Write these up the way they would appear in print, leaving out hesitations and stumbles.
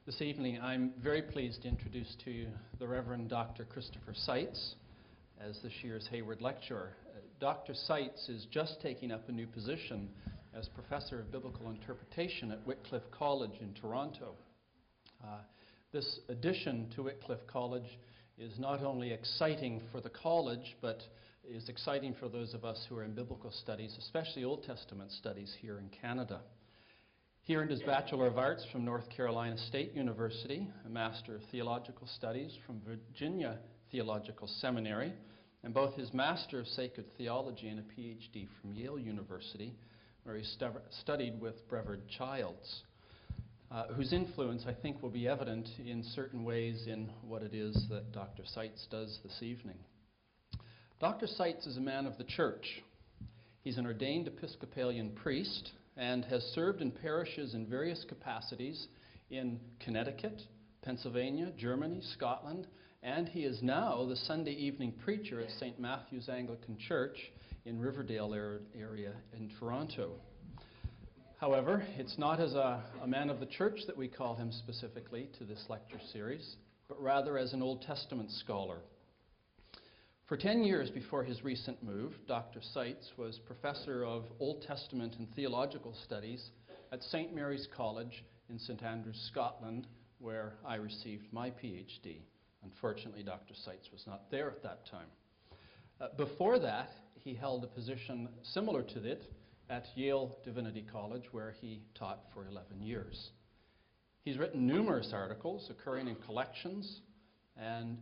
This evening I'm very pleased to introduce to you the Reverend Dr. Christopher Seitz as this year's Hayward Lecturer. Dr. Seitz is just taking up a new position as Professor of Biblical Interpretation at Wycliffe College in Toronto. This addition to Wycliffe College is not only exciting for the college, but is exciting for those of us who are in biblical studies, especially Old Testament studies here in Canada. He earned his Bachelor of Arts from North Carolina State University, a Master of Theological Studies from Virginia Theological Seminary, and both his Master of Sacred Theology and a PhD from Yale University, where he studied with Brevard Childs, whose influence I think will be evident in certain ways in what it is that Dr. Seitz does this evening. Dr. Seitz is a man of the church. He's an ordained Episcopalian priest and has served in parishes in various capacities in Connecticut, Pennsylvania, Germany, Scotland, and he is now the Sunday evening preacher at St. Matthew's Anglican Church in Riverdale area in Toronto. However, it's not as a man of the church that we call him specifically to this lecture series, but rather as an Old Testament scholar. For 10 years before his recent move, Dr. Seitz was Professor of Old Testament and Theological Studies at St. Mary's College in St. Andrews, Scotland, where I received my PhD. Unfortunately, Dr. Seitz was not there at that time. Before that, he held a position similar to it at Yale Divinity College, where he taught for 11 years. He's written numerous articles occurring in collections and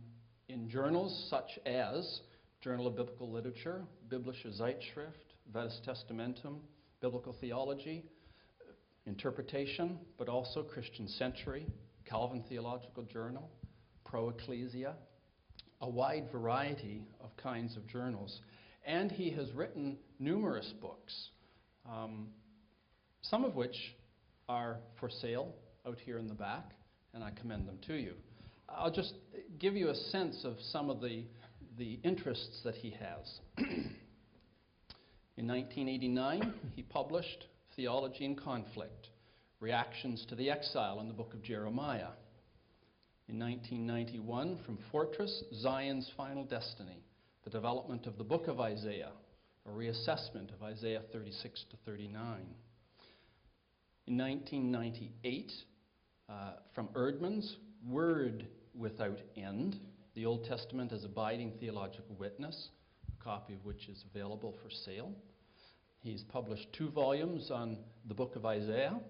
in journals such as Journal of Biblical Literature, Biblische Zeitschrift, Vetus Testamentum, Biblical Theology, Interpretation, but also Christian Century, Calvin Theological Journal, Pro Ecclesia, a wide variety of kinds of journals. And he has written numerous books, some of which are for sale out here in the back, and I commend them to you. I'll just give you a sense of some of the interests that he has. In 1989, he published Theology in Conflict, Reactions to the Exile in the Book of Jeremiah. In 1991, from Fortress, Zion's Final Destiny, the development of the Book of Isaiah, a reassessment of Isaiah 36 to 39. In 1998, from Erdman's Word Without End, the Old Testament as Abiding Theological Witness, a copy of which is available for sale. He's published 2 volumes on the book of Isaiah,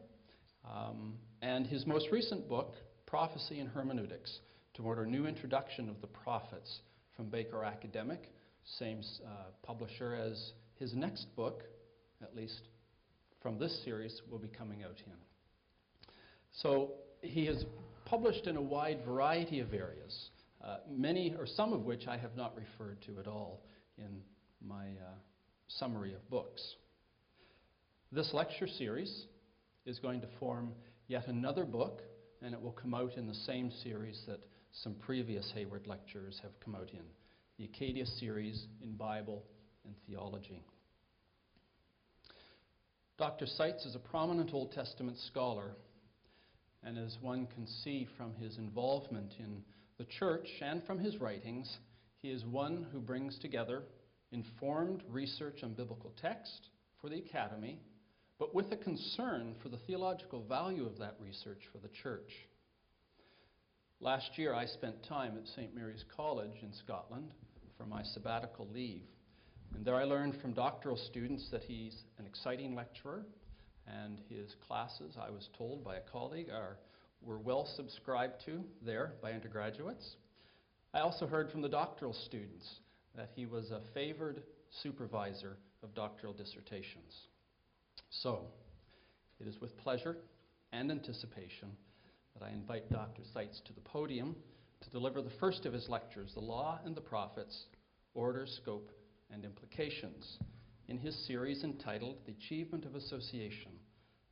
and his most recent book, Prophecy and Hermeneutics, toward a new introduction of the prophets, from Baker Academic, same publisher as his next book, at least from this series, will be coming out in. So he has published in a wide variety of areas, many or some of which I have not referred to at all in my summary of books. This lecture series is going to form yet another book, and it will come out in the same series that some previous Hayward Lectures have come out in, the Acadia series in Bible and Theology. Dr. Seitz is a prominent Old Testament scholar, and as one can see from his involvement in the church and from his writings, he is one who brings together informed research on biblical text for the academy, but with a concern for the theological value of that research for the church. Last year I spent time at St. Mary's College in Scotland for my sabbatical leave, and there I learned from doctoral students that he's an exciting lecturer, and his classes, I was told by a colleague, were well subscribed to there by undergraduates. I also heard from the doctoral students that he was a favored supervisor of doctoral dissertations. So, it is with pleasure and anticipation that I invite Dr. Seitz to the podium to deliver the first of his lectures, The Law and the Prophets, Order, Scope, and Implications, in his series entitled The Achievement of Association,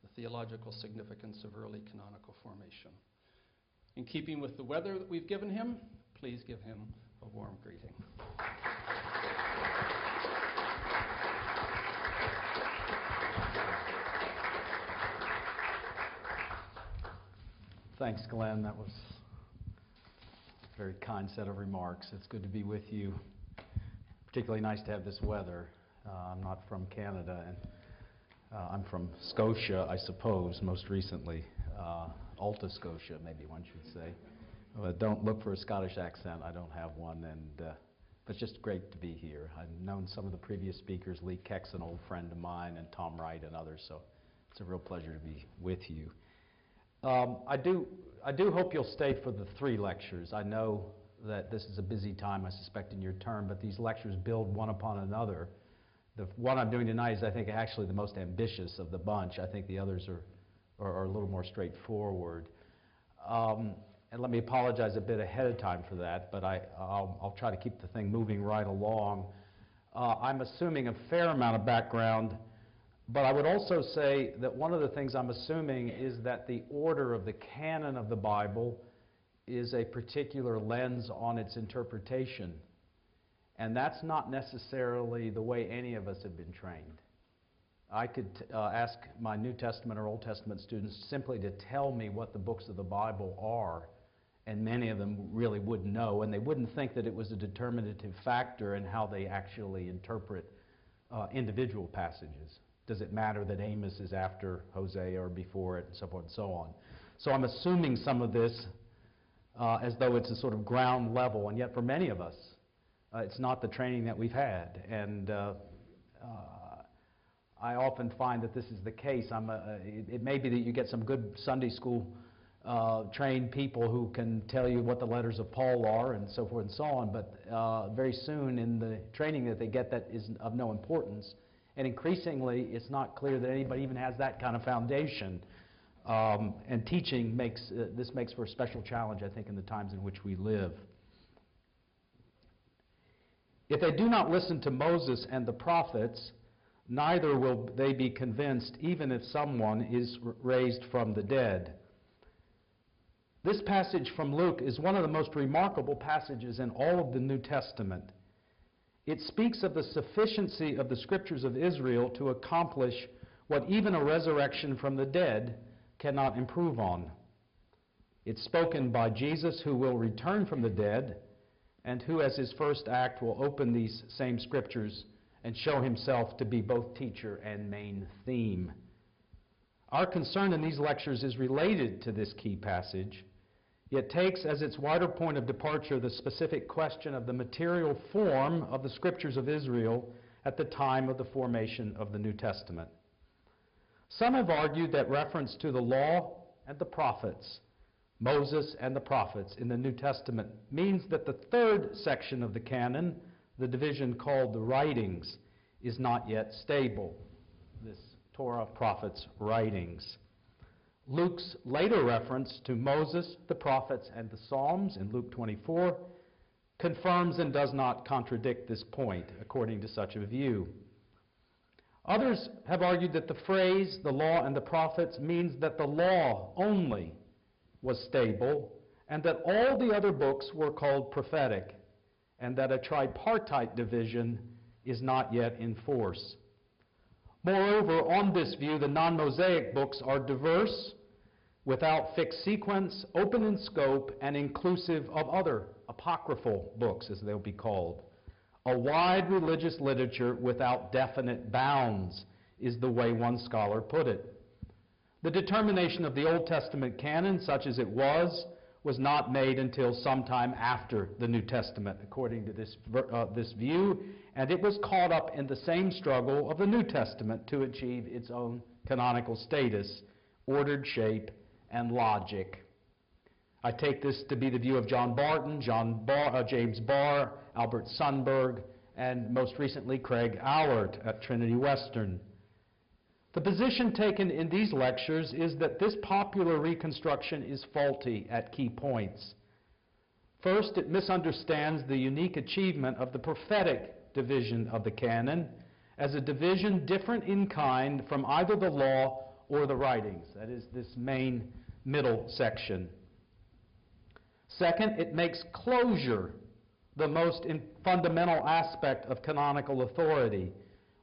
the Theological Significance of Early Canonical Formation. In keeping with the weather that we've given him, please give him a warm greeting. Thanks, Glenn. That was a very kind set of remarks. It's good to be with you. Particularly nice to have this weather. I'm not from Canada, and I'm from Scotia, I suppose, most recently. Alta Scotia, maybe one should say. Don't look for a Scottish accent. I don't have one, and it's just great to be here. I've known some of the previous speakers, Lee Keck's an old friend of mine, and Tom Wright and others, so it's a real pleasure to be with you. I do hope you'll stay for the 3 lectures. I know that this is a busy time, I suspect, in your term, but these lectures build one upon another. The one I'm doing tonight is, I think, actually the most ambitious of the bunch. I think the others are a little more straightforward. And let me apologize a bit ahead of time for that, but I'll try to keep the thing moving right along. I'm assuming a fair amount of background, but I would also say that one of the things I'm assuming is that the order of the canon of the Bible is a particular lens on its interpretation. And that's not necessarily the way any of us have been trained. I could ask my New Testament or Old Testament students simply to tell me what the books of the Bible are, and many of them really wouldn't know, and they wouldn't think that it was a determinative factor in how they actually interpret individual passages. Does it matter that Amos is after Hosea or before it, and so forth and so on? So I'm assuming some of this as though it's a sort of ground level, and yet for many of us, it's not the training that we've had. And I often find that this is the case. It may be that you get some good Sunday school trained people who can tell you what the letters of Paul are and so forth and so on, but very soon in the training that they get, that is of no importance. And increasingly, it's not clear that anybody even has that kind of foundation. And teaching makes for a special challenge, I think, in the times in which we live. If they do not listen to Moses and the prophets, neither will they be convinced, even if someone is raised from the dead. This passage from Luke is one of the most remarkable passages in all of the New Testament. It speaks of the sufficiency of the Scriptures of Israel to accomplish what even a resurrection from the dead cannot improve on. It's spoken by Jesus, who will return from the dead, and who as his first act will open these same Scriptures and show himself to be both teacher and main theme. Our concern in these lectures is related to this key passage, yet takes as its wider point of departure the specific question of the material form of the Scriptures of Israel at the time of the formation of the New Testament. Some have argued that reference to the law and the prophets, Moses and the prophets in the New Testament, means that the 3rd section of the canon, the division called the writings, is not yet stable. This Torah, prophets, writings. Luke's later reference to Moses, the prophets, and the Psalms in Luke 24 confirms and does not contradict this point, according to such a view. Others have argued that the phrase, the law and the prophets, means that the law only was stable, and that all the other books were called prophetic, and that a tripartite division is not yet in force. Moreover, on this view, the non-Mosaic books are diverse, without fixed sequence, open in scope, and inclusive of other apocryphal books, as they'll be called. A wide religious literature without definite bounds is the way one scholar put it. The determination of the Old Testament canon, such as it was not made until sometime after the New Testament, according to this view, and it was caught up in the same struggle of the New Testament to achieve its own canonical status, ordered shape, and logic. I take this to be the view of John Barton, James Barr, Albert Sundberg, and most recently Craig Allert at Trinity Western. The position taken in these lectures is that this popular reconstruction is faulty at key points. First, it misunderstands the unique achievement of the prophetic division of the canon as a division different in kind from either the law or the writings. That is, this main middle section. Second, it makes closure the most fundamental aspect of canonical authority,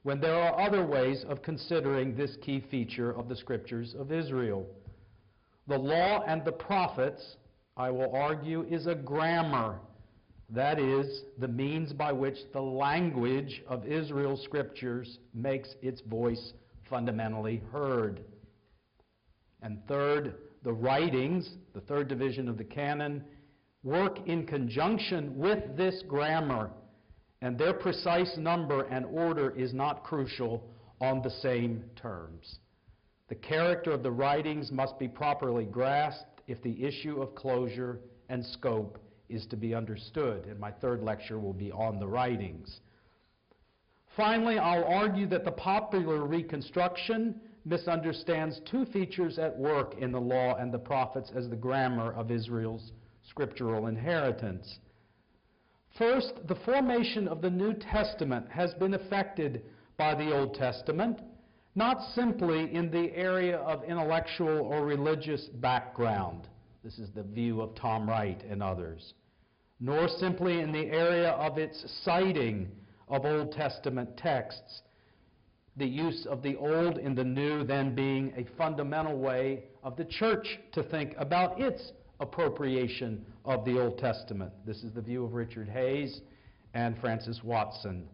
when there are other ways of considering this key feature of the Scriptures of Israel. The law and the prophets, I will argue, is a grammar. That is, the means by which the language of Israel's scriptures makes its voice fundamentally heard. And third, the writings, the third division of the canon, work in conjunction with this grammar, and their precise number and order is not crucial on the same terms. The character of the writings must be properly grasped if the issue of closure and scope is to be understood, and my third lecture will be on the writings. Finally, I'll argue that the popular reconstruction misunderstands two features at work in the law and the prophets as the grammar of Israel's scriptural inheritance. First, the formation of the New Testament has been affected by the Old Testament, not simply in the area of intellectual or religious background. This is the view of Tom Wright and others. Nor simply in the area of its citing of Old Testament texts, the use of the Old in the New then being a fundamental way of the church to think about its appropriation of the Old Testament. This is the view of Richard Hayes and Francis Watson.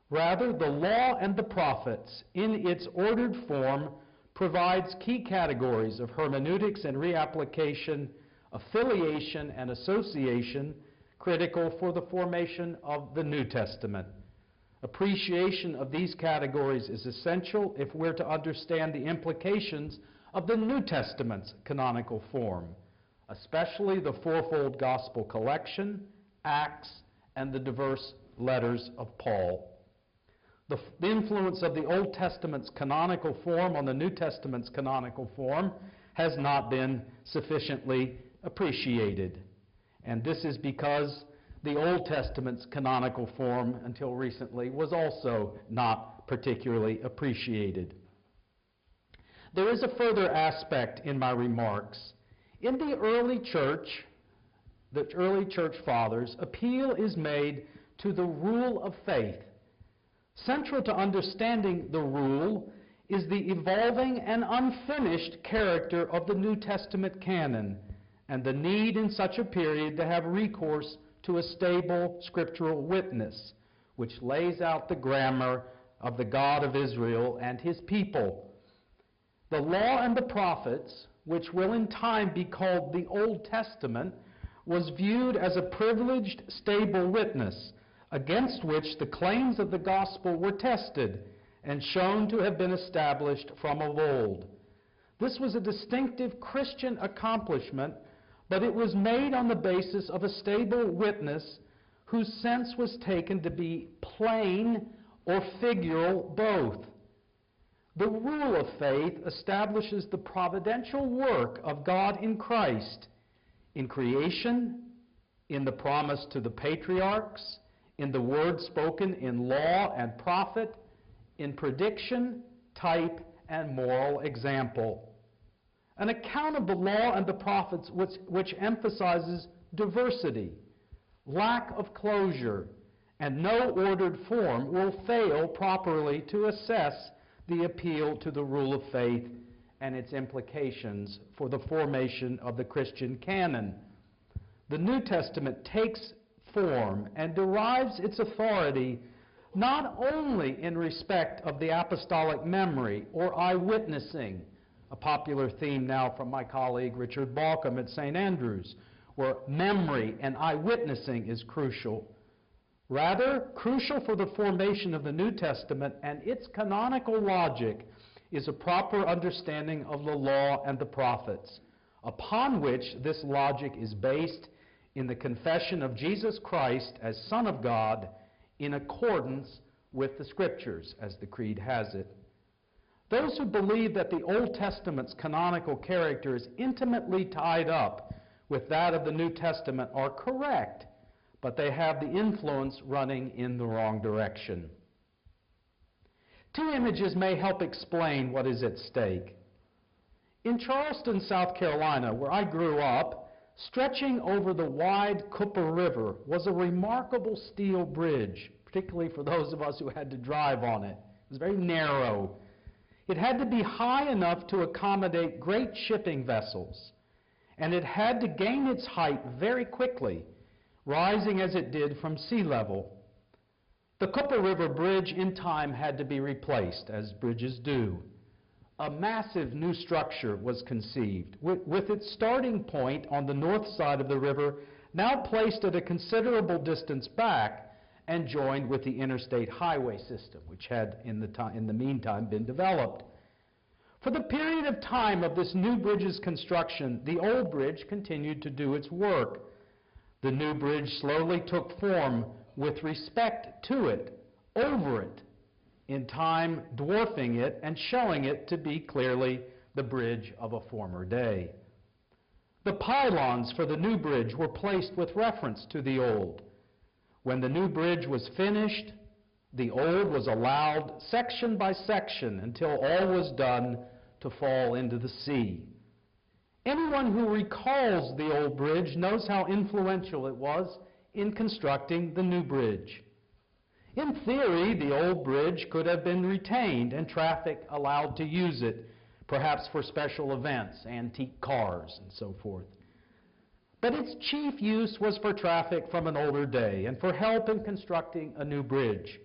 Rather, the law and the prophets, in its ordered form, provides key categories of hermeneutics and reapplication, affiliation and association, critical for the formation of the New Testament. Appreciation of these categories is essential if we're to understand the implications of the New Testament's canonical form, especially the fourfold gospel collection, Acts, and the diverse letters of Paul. The influence of the Old Testament's canonical form on the New Testament's canonical form has not been sufficiently appreciated. And this is because the Old Testament's canonical form, until recently, was also not particularly appreciated. There is a further aspect in my remarks. In the early church fathers, appeal is made to the rule of faith. Central to understanding the rule is the evolving and unfinished character of the New Testament canon, and the need in such a period to have recourse to a stable scriptural witness, which lays out the grammar of the God of Israel and his people. The law and the prophets, which will in time be called the Old Testament, was viewed as a privileged, stable witness against which the claims of the gospel were tested and shown to have been established from of old. This was a distinctive Christian accomplishment, but it was made on the basis of a stable witness whose sense was taken to be plain or figural both. The rule of faith establishes the providential work of God in Christ, in creation, in the promise to the patriarchs, in the word spoken in law and prophet, in prediction, type, and moral example. An account of the law and the prophets which emphasizes diversity, lack of closure, and no ordered form will fail properly to assess the appeal to the rule of faith and its implications for the formation of the Christian canon. The New Testament takes form and derives its authority not only in respect of the apostolic memory or eyewitnessing, a popular theme now from my colleague Richard Balcom at St. Andrews, where memory and eyewitnessing is crucial. Rather, crucial for the formation of the New Testament and its canonical logic is a proper understanding of the law and the prophets, upon which this logic is based in the confession of Jesus Christ as Son of God in accordance with the Scriptures, as the Creed has it. Those who believe that the Old Testament's canonical character is intimately tied up with that of the New Testament are correct, but they have the influence running in the wrong direction. Two images may help explain what is at stake. In Charleston, South Carolina, where I grew up, stretching over the wide Cooper River was a remarkable steel bridge, particularly for those of us who had to drive on it. It was very narrow. It had to be high enough to accommodate great shipping vessels, and it had to gain its height very quickly, rising as it did from sea level. The Cooper River Bridge in time had to be replaced, as bridges do. A massive new structure was conceived, with its starting point on the north side of the river now placed at a considerable distance back and joined with the interstate highway system, which had in the meantime been developed. For the period of time of this new bridge's construction, the old bridge continued to do its work. The new bridge slowly took form with respect to it, over it, in time dwarfing it and showing it to be clearly the bridge of a former day. The pylons for the new bridge were placed with reference to the old. When the new bridge was finished, the old was allowed section by section until all was done to fall into the sea. Anyone who recalls the old bridge knows how influential it was in constructing the new bridge. In theory, the old bridge could have been retained and traffic allowed to use it, perhaps for special events, antique cars, and so forth. But its chief use was for traffic from an older day and for help in constructing a new bridge.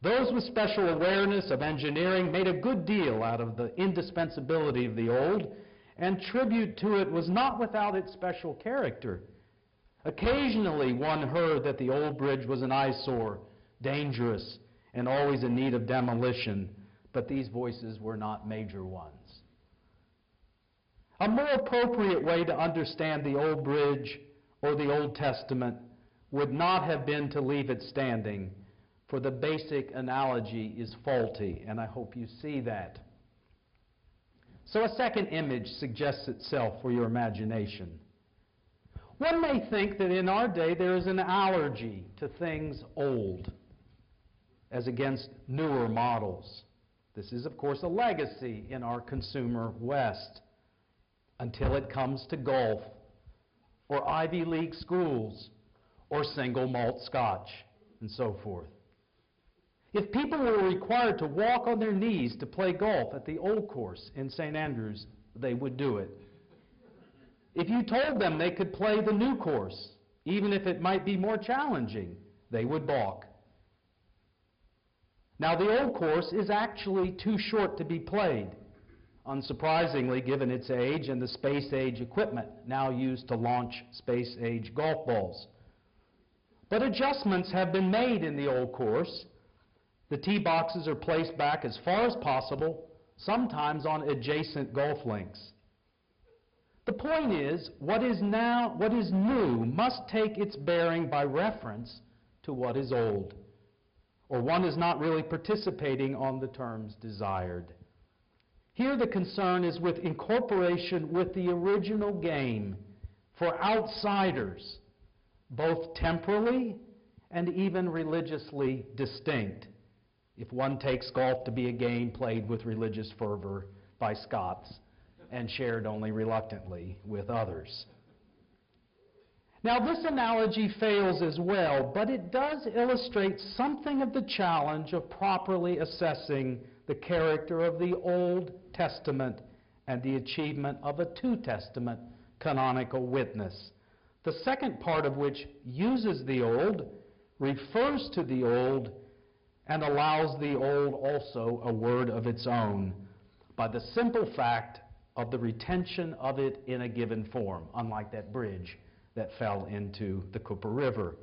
Those with special awareness of engineering made a good deal out of the indispensability of the old, and tribute to it was not without its special character. Occasionally one heard that the old bridge was an eyesore, dangerous, and always in need of demolition, but these voices were not major ones. A more appropriate way to understand the old bridge or the Old Testament would not have been to leave it standing, for the basic analogy is faulty, and I hope you see that. So a second image suggests itself for your imagination. One may think that in our day there is an allergy to things old, as against newer models. This is, of course, a legacy in our consumer West, until it comes to golf, or Ivy League schools, or single malt scotch, and so forth. If people were required to walk on their knees to play golf at the old course in St. Andrews, they would do it. If you told them they could play the new course, even if it might be more challenging, they would balk. Now, the old course is actually too short to be played, unsurprisingly given its age and the space-age equipment now used to launch space-age golf balls. But adjustments have been made in the old course. The tee boxes are placed back as far as possible, sometimes on adjacent golf links. The point is, what is new must take its bearing by reference to what is old, or one is not really participating on the terms desired. Here the concern is with incorporation with the original game for outsiders, both temporally and even religiously distinct, if one takes golf to be a game played with religious fervor by Scots and shared only reluctantly with others. Now, this analogy fails as well, but it does illustrate something of the challenge of properly assessing the character of the Old Testament and the achievement of a Two Testament canonical witness, the second part of which uses the Old, refers to the Old, and allows the Old also a word of its own by the simple fact of the retention of it in a given form, unlike that bridge that fell into the Cooper River.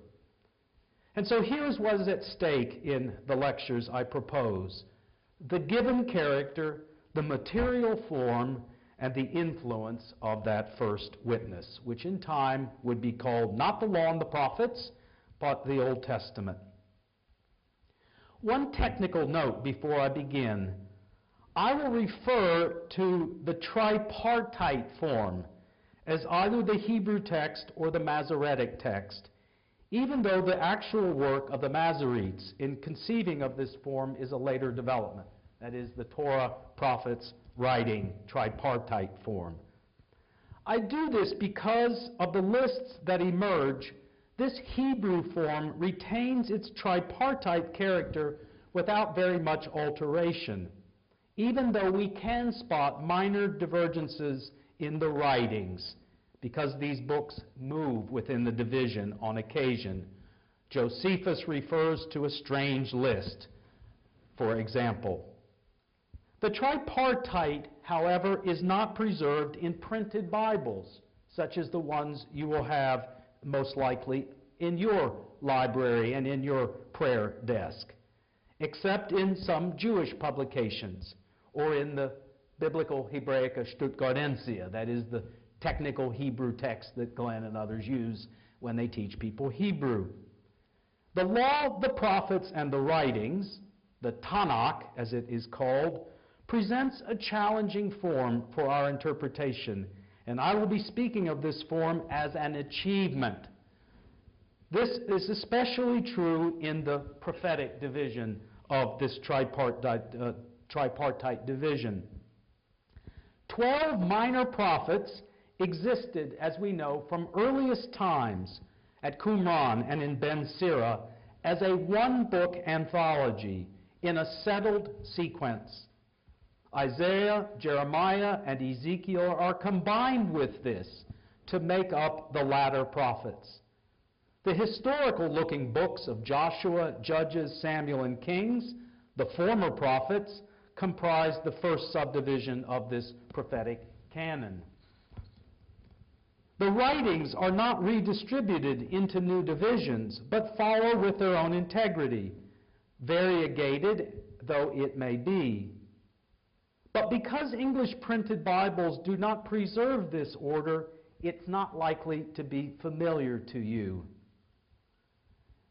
And so here's what is at stake in the lectures I propose: the given character, the material form, and the influence of that first witness, which in time would be called not the Law and the Prophets, but the Old Testament. One technical note before I begin. I will refer to the Tripartite Form as either the Hebrew text or the Masoretic text, even though the actual work of the Masoretes in conceiving of this form is a later development. That is, the Torah prophets writing Tripartite Form. I do this because of the lists that emerge. This Hebrew form retains its tripartite character without very much alteration. even though we can spot minor divergences in the writings, because these books move within the division on occasion. Josephus refers to a strange list, for example. The tripartite, however, is not preserved in printed Bibles, such as the ones you will have most likely in your library and in your prayer desk, except in some Jewish publications, or in the Biblical Hebraica Stuttgartensia, that is the technical Hebrew text that Glenn and others use when they teach people Hebrew. The law, the prophets, and the writings, the Tanakh, as it is called, presents a challenging form for our interpretation, and I will be speaking of this form as an achievement. This is especially true in the prophetic division of this tripartite division. 12 minor prophets existed, as we know, from earliest times at Qumran and in Ben Sira as a one-book anthology in a settled sequence. Isaiah, Jeremiah, and Ezekiel are combined with this to make up the latter prophets. The historical-looking books of Joshua, Judges, Samuel, and Kings, the former prophets, comprise the first subdivision of this prophetic canon. The writings are not redistributed into new divisions, but follow with their own integrity, variegated though it may be. But because English printed Bibles do not preserve this order, it's not likely to be familiar to you.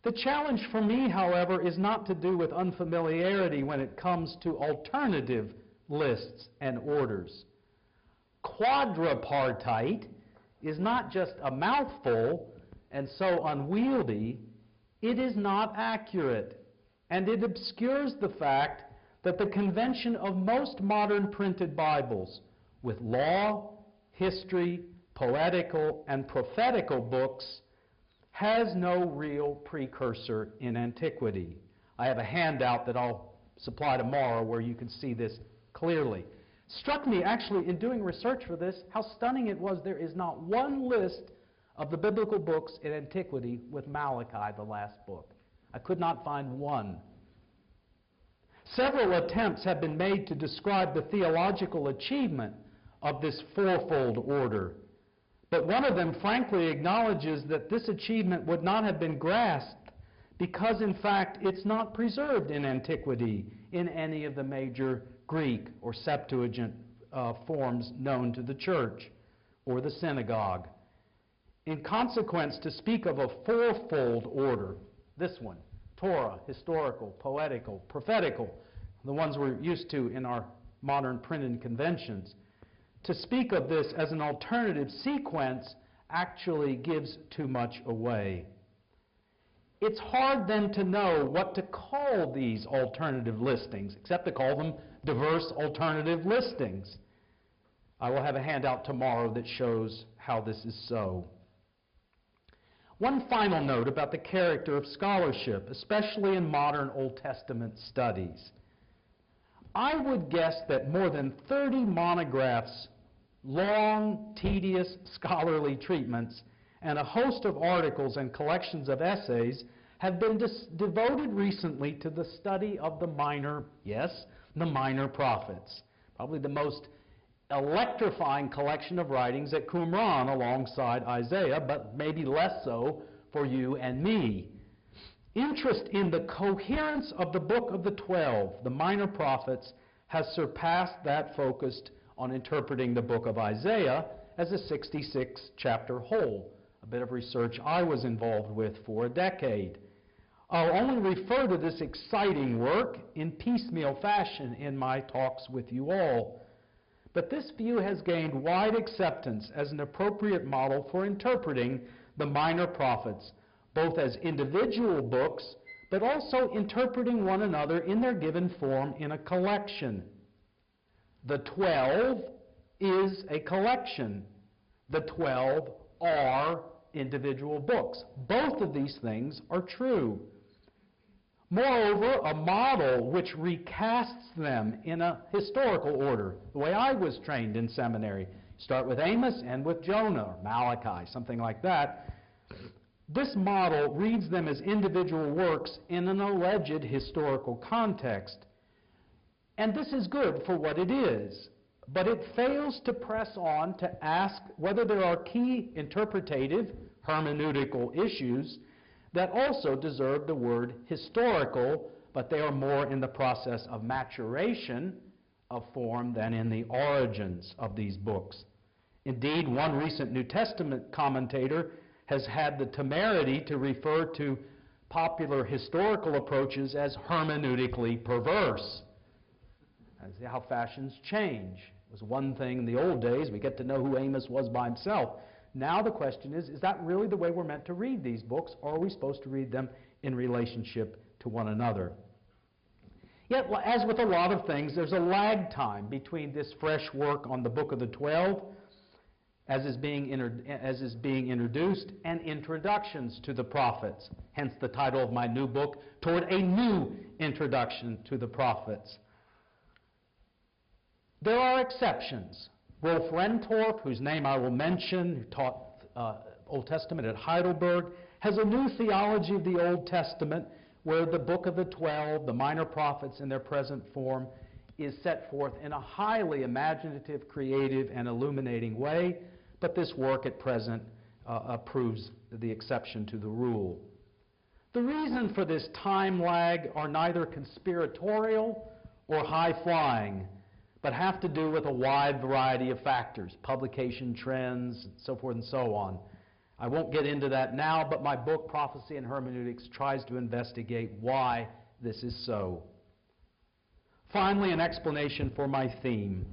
The challenge for me, however, is not to do with unfamiliarity when it comes to alternative lists and orders. Quadripartite is not just a mouthful and so unwieldy, it is not accurate, and it obscures the fact that the convention of most modern printed Bibles, with law, history, poetical, and prophetical books, has no real precursor in antiquity. I have a handout that I'll supply tomorrow where you can see this clearly. Struck me, actually, in doing research for this, how stunning it was there is not one list of the biblical books in antiquity with Malachi, the last book. I could not find one. Several attempts have been made to describe the theological achievement of this fourfold order, but one of them frankly acknowledges that this achievement would not have been grasped because, in fact, it's not preserved in antiquity in any of the major Greek or Septuagint forms known to the church or the synagogue. In consequence, to speak of a fourfold order, this one, Torah, historical, poetical, prophetical, the ones we're used to in our modern printed conventions, to speak of this as an alternative sequence actually gives too much away. It's hard then to know what to call these alternative listings, except to call them diverse alternative listings. I will have a handout tomorrow that shows how this is so. One final note about the character of scholarship, especially in modern Old Testament studies. I would guess that more than 30 monographs, long, tedious scholarly treatments, and a host of articles and collections of essays have been devoted recently to the study of the minor prophets. Probably the most electrifying collection of writings at Qumran alongside Isaiah, but maybe less so for you and me. Interest in the coherence of the book of the 12, the minor prophets, has surpassed that focused on interpreting the book of Isaiah as a 66-chapter whole, a bit of research I was involved with for a decade. I'll only refer to this exciting work in piecemeal fashion in my talks with you all. But this view has gained wide acceptance as an appropriate model for interpreting the minor prophets, both as individual books, but also interpreting one another in their given form in a collection. The 12 is a collection. The 12 are individual books. Both of these things are true. Moreover, a model which recasts them in a historical order, the way I was trained in seminary. Start with Amos, end with Jonah, or Malachi, something like that. This model reads them as individual works in an alleged historical context. And this is good for what it is, but it fails to press on to ask whether there are key interpretative, hermeneutical issues that also deserve the word historical, but they are more in the process of maturation of form than in the origins of these books. Indeed, one recent New Testament commentator has had the temerity to refer to popular historical approaches as hermeneutically perverse. See how fashions change. It was one thing in the old days, we get to know who Amos was by himself. Now the question is that really the way we're meant to read these books, or are we supposed to read them in relationship to one another? Yet, as with a lot of things, there's a lag time between this fresh work on the Book of the 12, as is being introduced, and introductions to the prophets. Hence the title of my new book, Toward a New Introduction to the Prophets. There are exceptions. Rolf Rentorf, whose name I will mention, who taught Old Testament at Heidelberg, has a new theology of the Old Testament where the Book of the 12, the minor prophets in their present form, is set forth in a highly imaginative, creative, and illuminating way, but this work at present proves the exception to the rule. The reason for this time lag are neither conspiratorial or high-flying, but have to do with a wide variety of factors, publication trends, so forth and so on. I won't get into that now, but my book, Prophecy and Hermeneutics, tries to investigate why this is so. Finally, an explanation for my theme.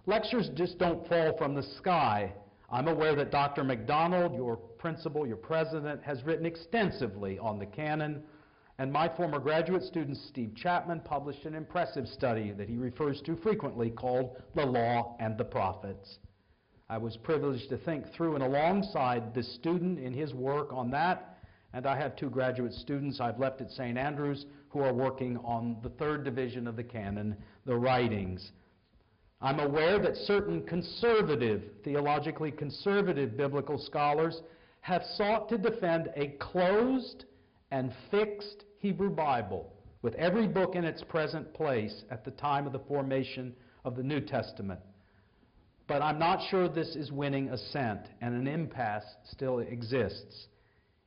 Lectures just don't fall from the sky. I'm aware that Dr. MacDonald, your principal, your president, has written extensively on the canon, and my former graduate student, Steve Chapman, published an impressive study that he refers to frequently called The Law and the Prophets. I was privileged to think through and alongside this student in his work on that, and I have two graduate students I've left at St. Andrews who are working on the third division of the canon, the writings. I'm aware that certain conservative, theologically conservative biblical scholars have sought to defend a closed and fixed Hebrew Bible, with every book in its present place at the time of the formation of the New Testament. But I'm not sure this is winning assent, and an impasse still exists.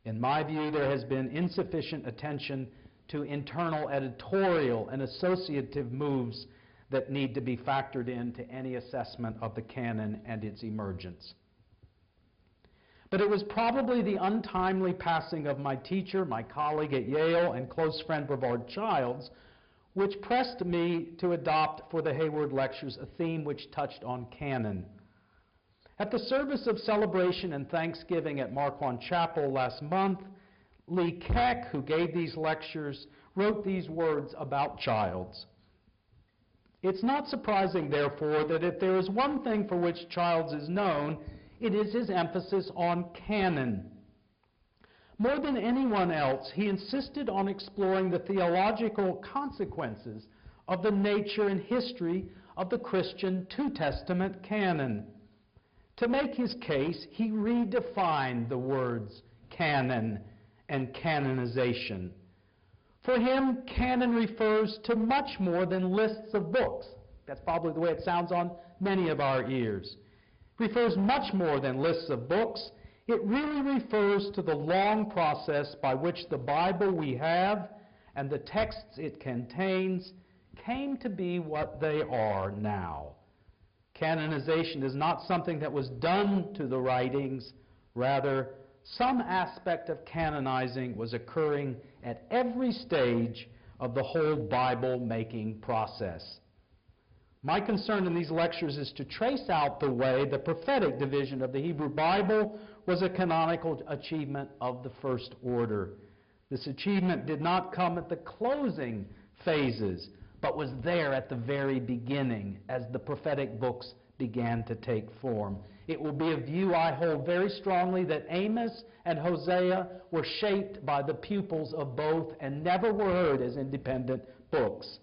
In my view, there has been insufficient attention to internal editorial and associative moves that need to be factored into any assessment of the canon and its emergence. But it was probably the untimely passing of my teacher, my colleague at Yale, and close friend Brevard Childs, which pressed me to adopt for the Hayward Lectures a theme which touched on canon. At the service of celebration and thanksgiving at Marquand Chapel last month, Lee Keck, who gave these lectures, wrote these words about Childs. It's not surprising, therefore, that if there is one thing for which Childs is known, it is his emphasis on canon. More than anyone else, he insisted on exploring the theological consequences of the nature and history of the Christian Two Testament canon. To make his case, he redefined the words canon and canonization. For him, canon refers to much more than lists of books. That's probably the way it sounds on many of our ears. It refers much more than lists of books. It really refers to the long process by which the Bible we have and the texts it contains came to be what they are now. Canonization is not something that was done to the writings. Rather, some aspect of canonizing was occurring at every stage of the whole Bible-making process. My concern in these lectures is to trace out the way the prophetic division of the Hebrew Bible was a canonical achievement of the first order. This achievement did not come at the closing phases, but was there at the very beginning as the prophetic books began to take form. It will be a view I hold very strongly that Amos and Hosea were shaped by the pupils of both and never were heard as independent books.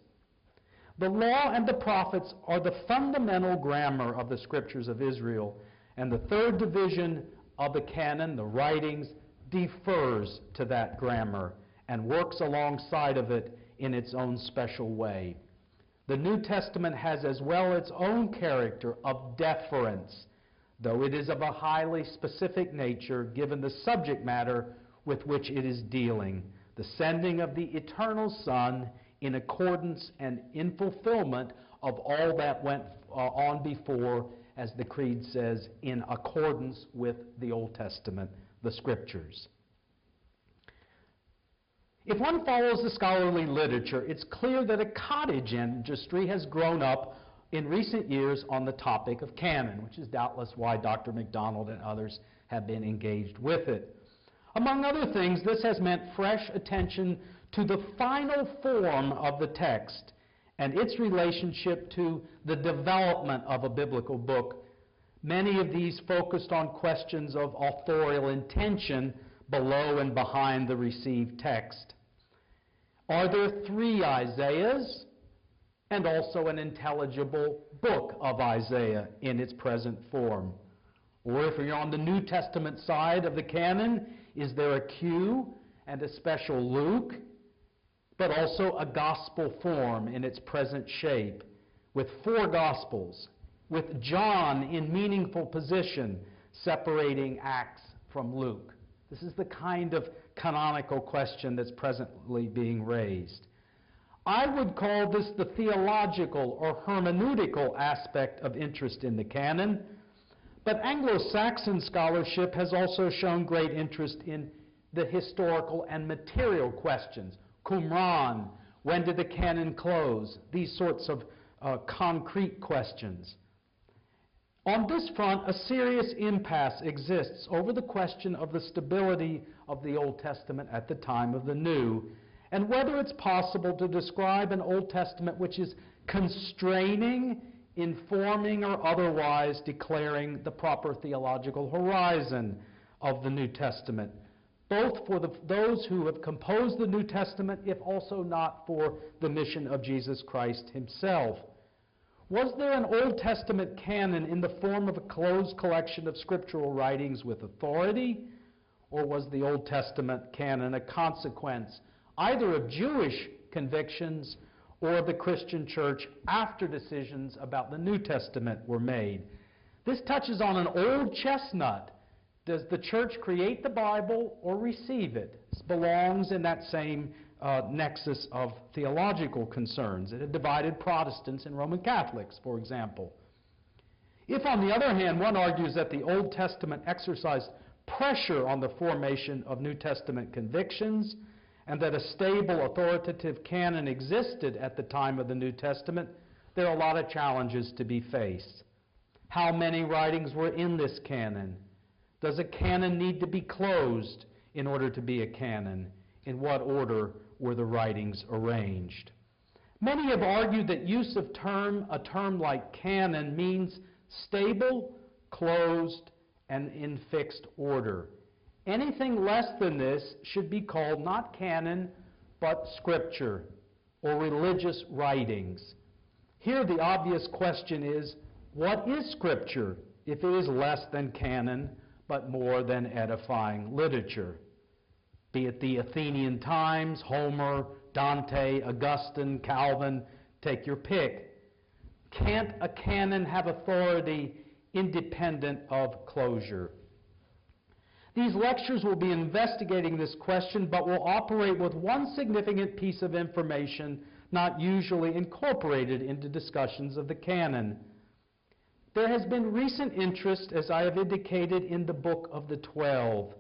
The law and the prophets are the fundamental grammar of the scriptures of Israel, and the third division of the canon, the writings, defers to that grammar and works alongside of it in its own special way. The New Testament has as well its own character of deference, though it is of a highly specific nature given the subject matter with which it is dealing, the sending of the eternal Son in accordance and in fulfillment of all that went on before, as the Creed says, in accordance with the Old Testament, the Scriptures. If one follows the scholarly literature, it's clear that a cottage industry has grown up in recent years on the topic of canon, which is doubtless why Dr. MacDonald and others have been engaged with it. Among other things, this has meant fresh attention to the final form of the text and its relationship to the development of a biblical book. Many of these focused on questions of authorial intention below and behind the received text. Are there 3 Isaiahs and also an intelligible book of Isaiah in its present form? Or if you're on the New Testament side of the canon, is there a Q and a special Luke, but also a gospel form in its present shape, with 4 Gospels, with John in meaningful position, separating Acts from Luke? This is the kind of canonical question that's presently being raised. I would call this the theological or hermeneutical aspect of interest in the canon, but Anglo-Saxon scholarship has also shown great interest in the historical and material questions. Qumran, when did the canon close? These sorts of concrete questions. On this front, a serious impasse exists over the question of the stability of the Old Testament at the time of the New, and whether it's possible to describe an Old Testament which is constraining, informing, or otherwise declaring the proper theological horizon of the New Testament, both for those who have composed the New Testament, if also not for the mission of Jesus Christ himself. Was there an Old Testament canon in the form of a closed collection of scriptural writings with authority, or was the Old Testament canon a consequence either of Jewish convictions or of the Christian church after decisions about the New Testament were made? This touches on an old chestnut. Does the church create the Bible or receive it? This belongs in that same nexus of theological concerns. It had divided Protestants and Roman Catholics, for example. If, on the other hand, one argues that the Old Testament exercised pressure on the formation of New Testament convictions, and that a stable, authoritative canon existed at the time of the New Testament, there are a lot of challenges to be faced. How many writings were in this canon? Does a canon need to be closed in order to be a canon? In what order were the writings arranged? Many have argued that use of a term like canon means stable, closed, and in fixed order. Anything less than this should be called not canon, but scripture, or religious writings. Here the obvious question is, what is scripture if it is less than canon, but more than edifying literature? Be it the Athenian times, Homer, Dante, Augustine, Calvin, take your pick. Can't a canon have authority independent of closure? These lectures will be investigating this question, but will operate with one significant piece of information not usually incorporated into discussions of the canon. There has been recent interest, as I have indicated, in the Book of the 12.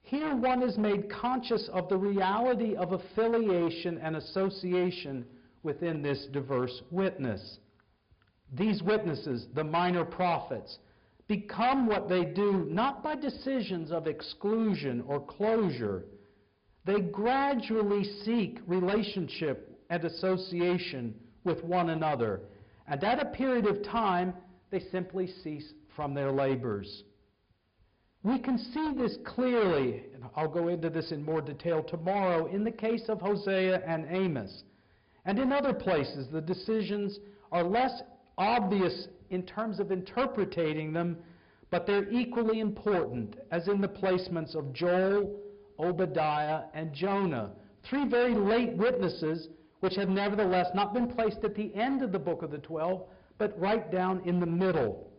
Here one is made conscious of the reality of affiliation and association within this diverse witness. These witnesses, the minor prophets, become what they do not by decisions of exclusion or closure. They gradually seek relationship and association with one another. And at a period of time, they simply cease from their labors. We can see this clearly, and I'll go into this in more detail tomorrow, in the case of Hosea and Amos. And in other places, the decisions are less obvious in terms of interpreting them, but they're equally important, as in the placements of Joel, Obadiah, and Jonah, three very late witnesses which have nevertheless not been placed at the end of the book of the 12, but right down in the middle.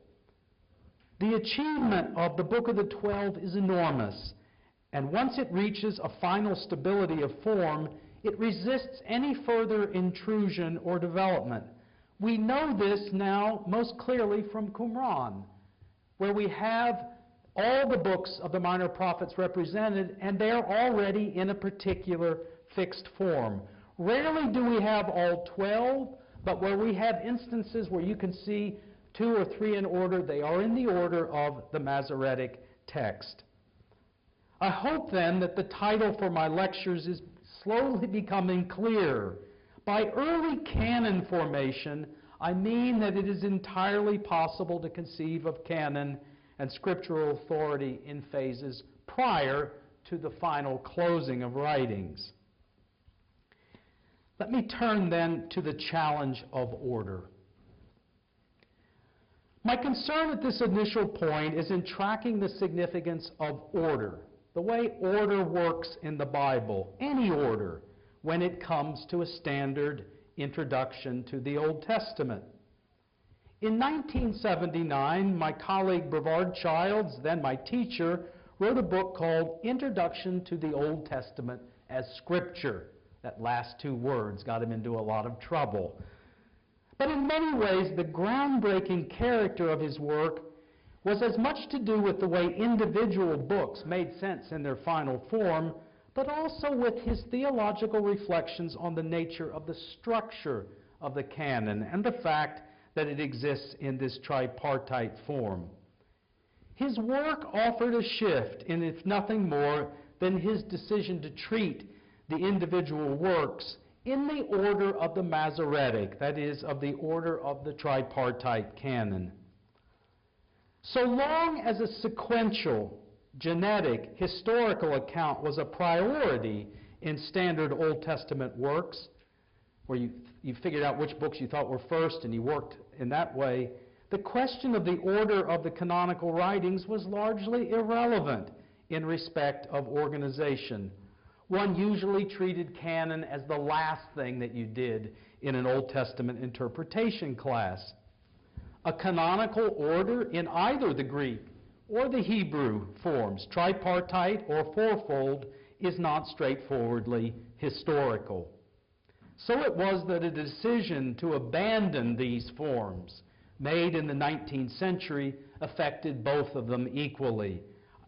The achievement of the book of the 12 is enormous, and once it reaches a final stability of form, it resists any further intrusion or development. We know this now most clearly from Qumran, where we have all the books of the minor prophets represented, and they are already in a particular fixed form. Rarely do we have all 12, but where we have instances where you can see 2 or 3 in order, they are in the order of the Masoretic text. I hope then that the title for my lectures is slowly becoming clear. By early canon formation, I mean that it is entirely possible to conceive of canon and scriptural authority in phases prior to the final closing of writings. Let me turn then to the challenge of order. My concern at this initial point is in tracking the significance of order, the way order works in the Bible, any order, when it comes to a standard introduction to the Old Testament. In 1979, my colleague Brevard Childs, then my teacher, wrote a book called Introduction to the Old Testament as Scripture. That last 2 words got him into a lot of trouble. But in many ways, the groundbreaking character of his work was as much to do with the way individual books made sense in their final form, but also with his theological reflections on the nature of the structure of the canon and the fact that it exists in this tripartite form. His work offered a shift in, if nothing more, than his decision to treat the individual works in the order of the Masoretic, that is, of the order of the tripartite canon. So long as a sequential, genetic, historical account was a priority in standard Old Testament works, where you figured out which books you thought were first and you worked in that way, the question of the order of the canonical writings was largely irrelevant in respect of organization. One usually treated canon as the last thing that you did in an Old Testament interpretation class. A canonical order in either the Greek or the Hebrew forms, tripartite or fourfold, is not straightforwardly historical. So it was that a decision to abandon these forms, made in the 19th century, affected both of them equally.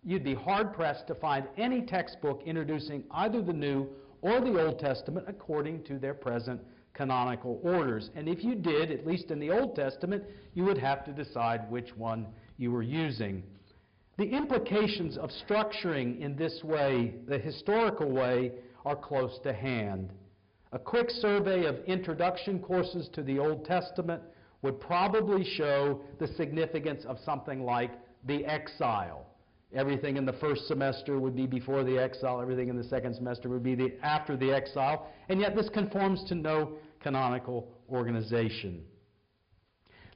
You'd be hard-pressed to find any textbook introducing either the New or the Old Testament according to their present canonical orders. And if you did, at least in the Old Testament, you would have to decide which one you were using. The implications of structuring in this way, the historical way, are close to hand. A quick survey of introduction courses to the Old Testament would probably show the significance of something like the exile. Everything in the first semester would be before the exile, everything in the second semester would be after the exile, and yet this conforms to no canonical organization.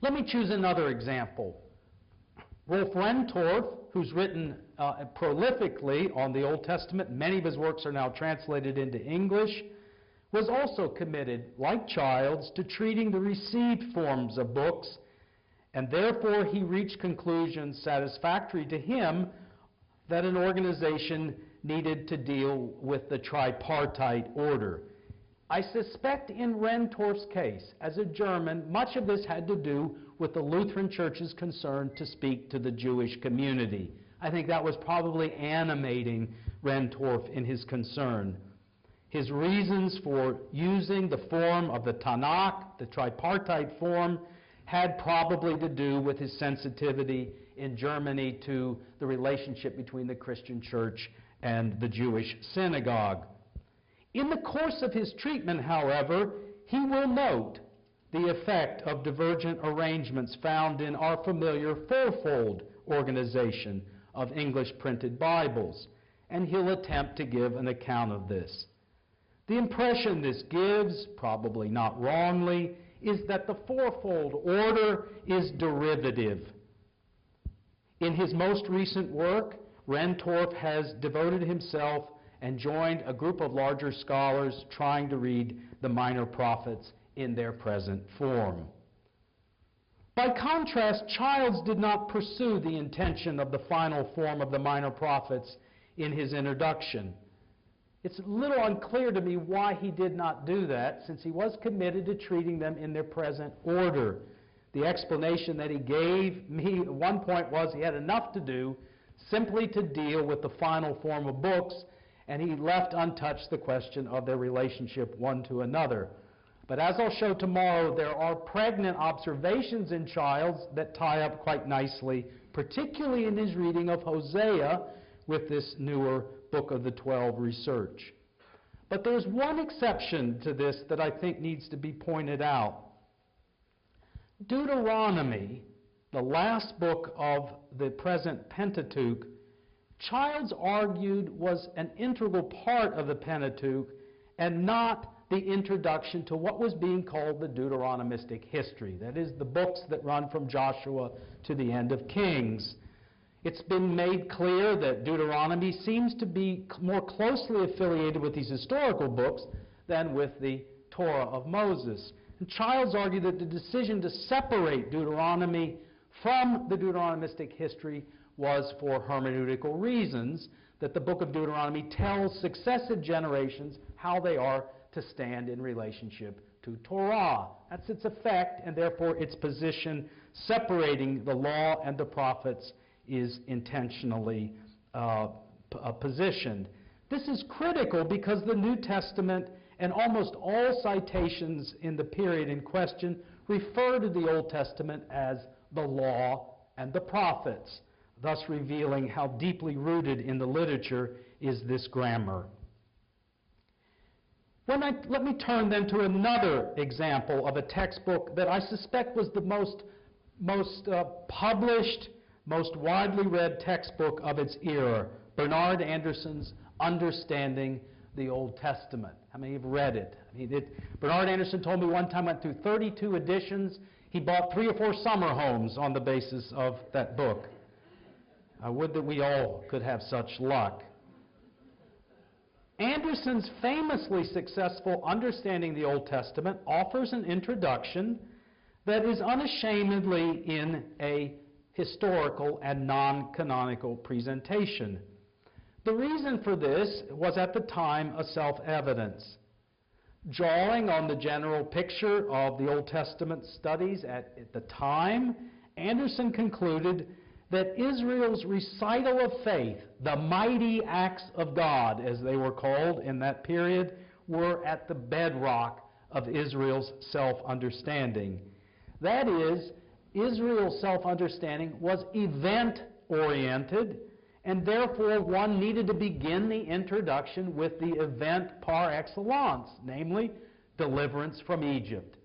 Let me choose another example. Rolf Rentorf, who's written prolifically on the Old Testament, many of his works are now translated into English, was also committed, like Childs, to treating the received forms of books, and therefore he reached conclusions satisfactory to him that an organization needed to deal with the tripartite order. I suspect in Rentorf's case, as a German, much of this had to do with the Lutheran Church's concern to speak to the Jewish community. I think that was probably animating Rentorf in his concern. His reasons for using the form of the Tanakh, the tripartite form, had probably to do with his sensitivity in Germany to the relationship between the Christian church and the Jewish synagogue. In the course of his treatment, however, he will note the effect of divergent arrangements found in our familiar fourfold organization of English printed Bibles, and he'll attempt to give an account of this. The impression this gives, probably not wrongly, is that the fourfold order is derivative. In his most recent work, Rentorf has devoted himself and joined a group of larger scholars trying to read the minor prophets in their present form. By contrast, Childs did not pursue the intention of the final form of the minor prophets in his introduction. It's a little unclear to me why he did not do that, since he was committed to treating them in their present order. The explanation that he gave me at one point was he had enough to do simply to deal with the final form of books, and he left untouched the question of their relationship one to another. But as I'll show tomorrow, there are pregnant observations in Childs that tie up quite nicely, particularly in his reading of Hosea with this newer Book of the 12 research. But there's one exception to this that I think needs to be pointed out. Deuteronomy, the last book of the present Pentateuch, Childs argued was an integral part of the Pentateuch and not the introduction to what was being called the Deuteronomistic history. That is, the books that run from Joshua to the end of Kings. It's been made clear that Deuteronomy seems to be more closely affiliated with these historical books than with the Torah of Moses. And Childs argued that the decision to separate Deuteronomy from the Deuteronomistic history was for hermeneutical reasons, that the book of Deuteronomy tells successive generations how they are to stand in relationship to Torah. That's its effect, and therefore its position separating the law and the prophets is intentionally positioned. This is critical because the New Testament and almost all citations in the period in question refer to the Old Testament as the law and the prophets, thus revealing how deeply rooted in the literature is this grammar. Let me turn then to another example of a textbook that I suspect was the most published, most widely read textbook of its era, Bernard Anderson's Understanding the Old Testament. How many have read it? Bernard Anderson told me one time went through 32 editions. He bought 3 or 4 summer homes on the basis of that book. I would that we all could have such luck. Anderson's famously successful Understanding the Old Testament offers an introduction that is unashamedly in a historical and non-canonical presentation. The reason for this was at the time a self-evidence. Drawing on the general picture of the Old Testament studies at the time, Anderson concluded that Israel's recital of faith, the mighty acts of God, as they were called in that period, were at the bedrock of Israel's self-understanding. That is, Israel's self-understanding was event-oriented, and therefore one needed to begin the introduction with the event par excellence, namely deliverance from Egypt.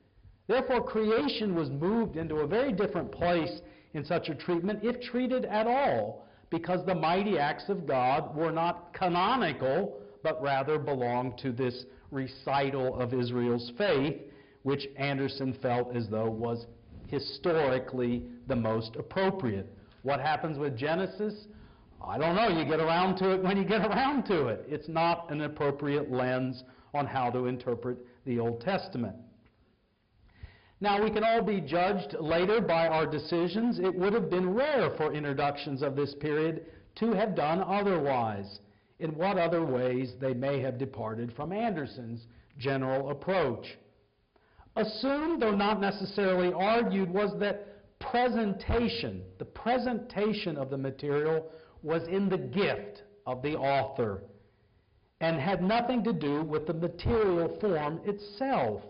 Therefore, creation was moved into a very different place in such a treatment, if treated at all, because the mighty acts of God were not canonical, but rather belonged to this recital of Israel's faith, which Anderson felt as though was historically the most appropriate. What happens with Genesis? I don't know. You get around to it when you get around to it. It's not an appropriate lens on how to interpret the Old Testament. Now, we can all be judged later by our decisions. It would have been rare for introductions of this period to have done otherwise. In what other ways they may have departed from Anderson's general approach. Assumed, though not necessarily argued, was that presentation, the presentation of the material was in the gift of the author and had nothing to do with the material form itself.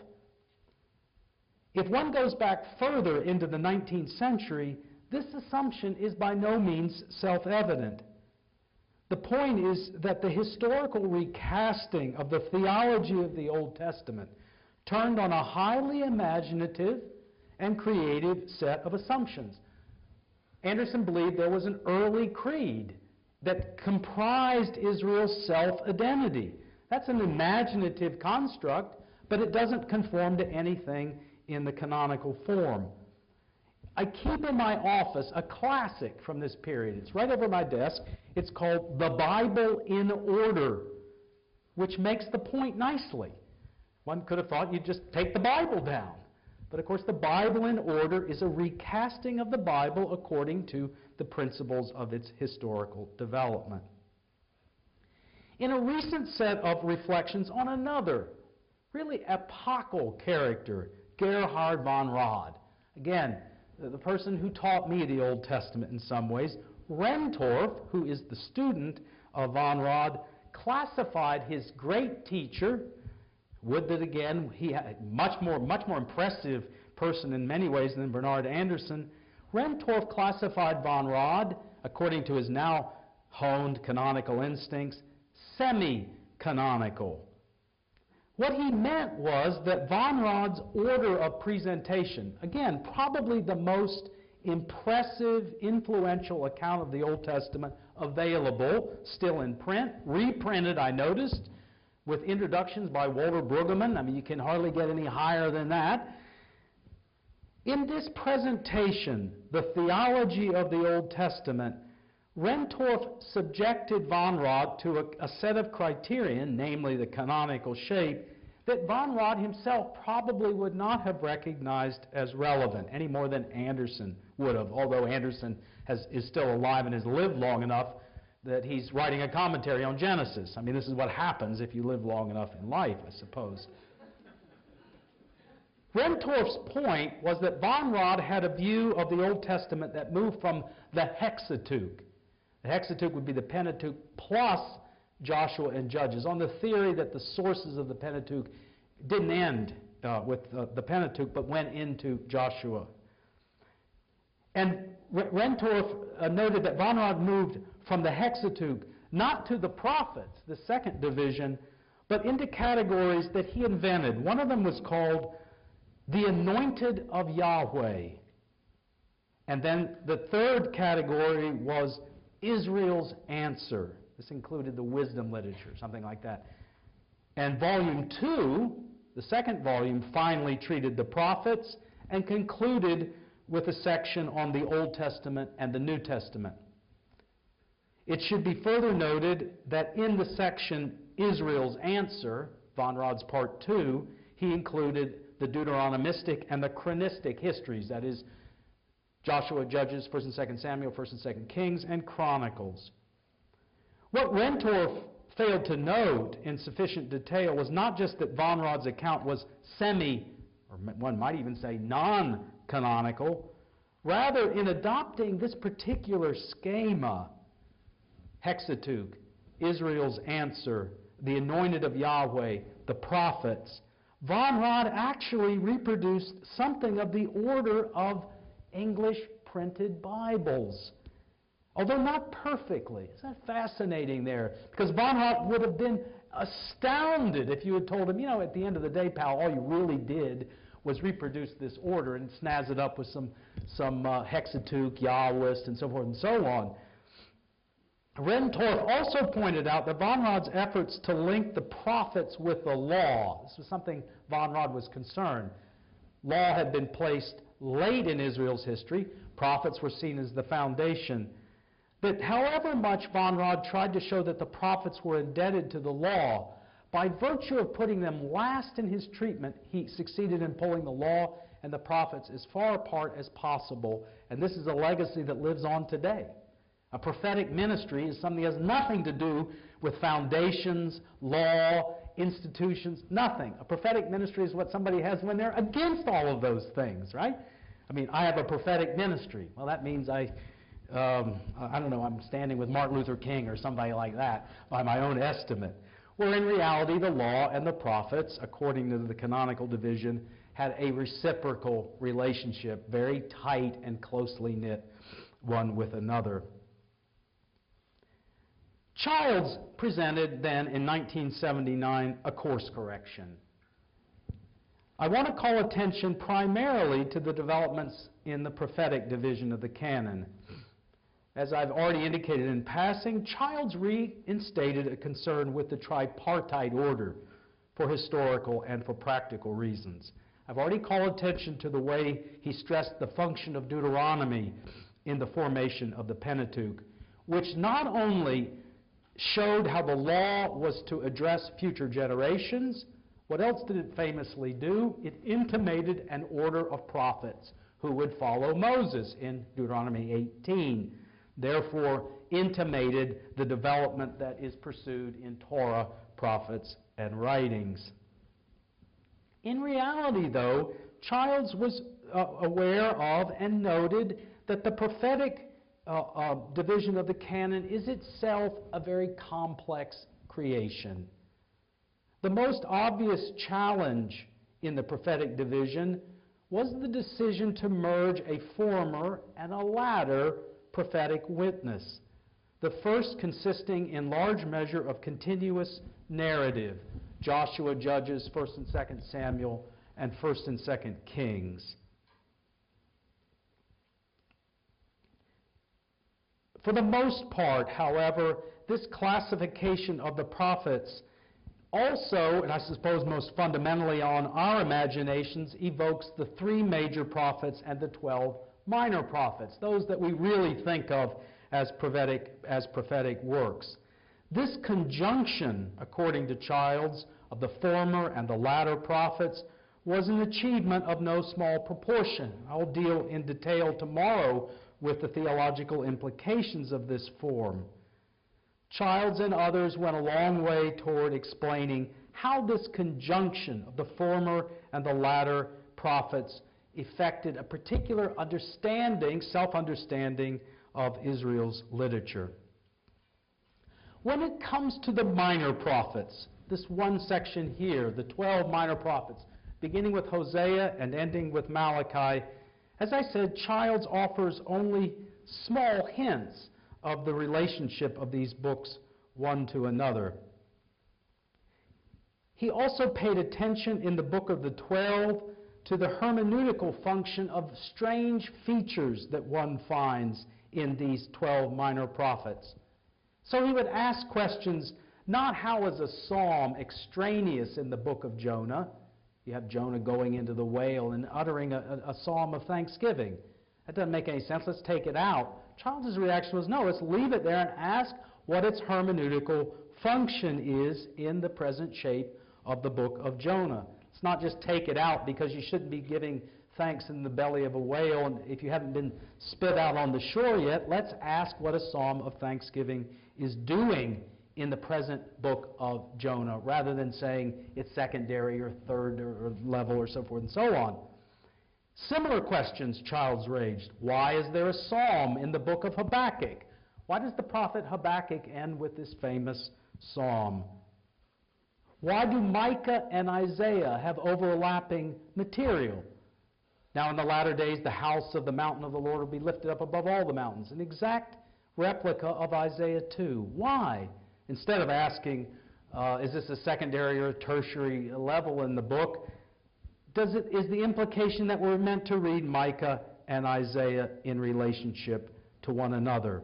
If one goes back further into the 19th century, this assumption is by no means self-evident. The point is that the historical recasting of the theology of the Old Testament turned on a highly imaginative and creative set of assumptions. Anderson believed there was an early creed that comprised Israel's self-identity. That's an imaginative construct, but it doesn't conform to anything in the canonical form. I keep in my office a classic from this period. It's right over my desk. It's called The Bible in Order, which makes the point nicely. One could have thought you'd just take the Bible down. But of course, the Bible in Order is a recasting of the Bible according to the principles of its historical development. In a recent set of reflections on another really epochal character, Gerhard von Rad, again, the person who taught me the Old Testament in some ways, Rentorf, who is the student of von Rad, classified his great teacher, would that again, he had much more impressive person in many ways than Bernard Anderson. Rentorf classified von Rad, according to his now honed canonical instincts, semi-canonical. What he meant was that von Rad's order of presentation, again, probably the most impressive, influential account of the Old Testament available, still in print, reprinted, I noticed, with introductions by Walter Brueggemann. I mean, you can hardly get any higher than that. In this presentation, the theology of the Old Testament, Rentorf subjected von Rad to a set of criterion, namely the canonical shape, that von Rad himself probably would not have recognized as relevant, any more than Anderson would have, although Anderson is still alive and has lived long enough that he's writing a commentary on Genesis. I mean, this is what happens if you live long enough in life, I suppose. Rentorf's point was that von Rad had a view of the Old Testament that moved from the Hexateuch. The Hexateuch would be the Pentateuch plus Joshua and Judges, on the theory that the sources of the Pentateuch didn't end with the Pentateuch, but went into Joshua. And Rentorf noted that von Rad moved from the Hexateuch not to the prophets, the second division, but into categories that he invented. One of them was called the anointed of Yahweh. And then the third category was Israel's answer. This included the wisdom literature, something like that. And volume 2, the second volume, finally treated the prophets and concluded with a section on the Old Testament and the New Testament. It should be further noted that in the section Israel's Answer, von Rad's Part 2, he included the Deuteronomistic and the chronistic histories, that is, Joshua, Judges, 1st and 2nd Samuel, 1st and 2nd Kings, and Chronicles. What Rentorf failed to note in sufficient detail was not just that von Rad's account was or one might even say non-canonical. Rather, in adopting this particular schema, Hexateuch, Israel's Answer, the anointed of Yahweh, the prophets, von Rad actually reproduced something of the order of English printed Bibles, although not perfectly. Isn't that fascinating there? Because von Rad would have been astounded if you had told him, at the end of the day, pal, all you really did was reproduce this order and snazz it up with some Hexateuch, Yahwist, and so forth and so on. Rentorf also pointed out that von Rad's efforts to link the prophets with the law, this was something von Rad was concerned. Law had been placed late in Israel's history. Prophets were seen as the foundation. But however much von Rad tried to show that the prophets were indebted to the law, by virtue of putting them last in his treatment, he succeeded in pulling the law and the prophets as far apart as possible. And this is a legacy that lives on today. A prophetic ministry is something that has nothing to do with foundations, law, institutions, nothing. A prophetic ministry is what somebody has when they're against all of those things, right? I mean, I have a prophetic ministry. Well, that means I don't know, I'm standing with Martin Luther King or somebody like that by my own estimate. Where in reality, the law and the prophets, according to the canonical division, had a reciprocal relationship, very tight and closely knit one with another. Childs presented then in 1979 a course correction. I want to call attention primarily to the developments in the prophetic division of the canon. As I've already indicated in passing, Childs reinstated a concern with the tripartite order for historical and for practical reasons. I've already called attention to the way he stressed the function of Deuteronomy in the formation of the Pentateuch, which not only showed how the law was to address future generations. What else did it famously do? It intimated an order of prophets who would follow Moses in Deuteronomy 18. Therefore, intimated the development that is pursued in Torah, prophets, and writings. In reality, though, Childs was aware of and noted that the prophetic division of the canon is itself a very complex creation. The most obvious challenge in the prophetic division was the decision to merge a former and a latter prophetic witness, the first consisting in large measure of continuous narrative, Joshua, Judges, 1st and 2nd Samuel, and 1st and 2nd Kings. For the most part, however, this classification of the prophets also, and I suppose most fundamentally on our imaginations, evokes the 3 major prophets and the 12 minor prophets, those that we really think of as prophetic works. This conjunction, according to Childs, of the former and the latter prophets was an achievement of no small proportion. I'll deal in detail tomorrow with the theological implications of this form. Childs and others went a long way toward explaining how this conjunction of the former and the latter prophets effected a particular understanding, self-understanding of Israel's literature. When it comes to the minor prophets, this one section here, the 12 minor prophets, beginning with Hosea and ending with Malachi, as I said, Childs offers only small hints of the relationship of these books one to another. He also paid attention in the Book of the 12 to the hermeneutical function of strange features that one finds in these 12 minor prophets. So he would ask questions, not how is a psalm extraneous in the book of Jonah? You have Jonah going into the whale and uttering a psalm of thanksgiving. That doesn't make any sense. Let's take it out. Childs' reaction was, no, let's leave it there and ask what its hermeneutical function is in the present shape of the book of Jonah. It's not just take it out because you shouldn't be giving thanks in the belly of a whale and if you haven't been spit out on the shore yet. Let's ask what a psalm of thanksgiving is doing in the present book of Jonah, rather than saying it's secondary or third or level or so forth and so on. Similar questions Childs raised. Why is there a psalm in the book of Habakkuk? Why does the prophet Habakkuk end with this famous psalm? Why do Micah and Isaiah have overlapping material? Now in the latter days, the house of the mountain of the Lord will be lifted up above all the mountains. An exact replica of Isaiah 2. Why? Instead of asking, is this a secondary or a tertiary level in the book, is the implication that we're meant to read Micah and Isaiah in relationship to one another?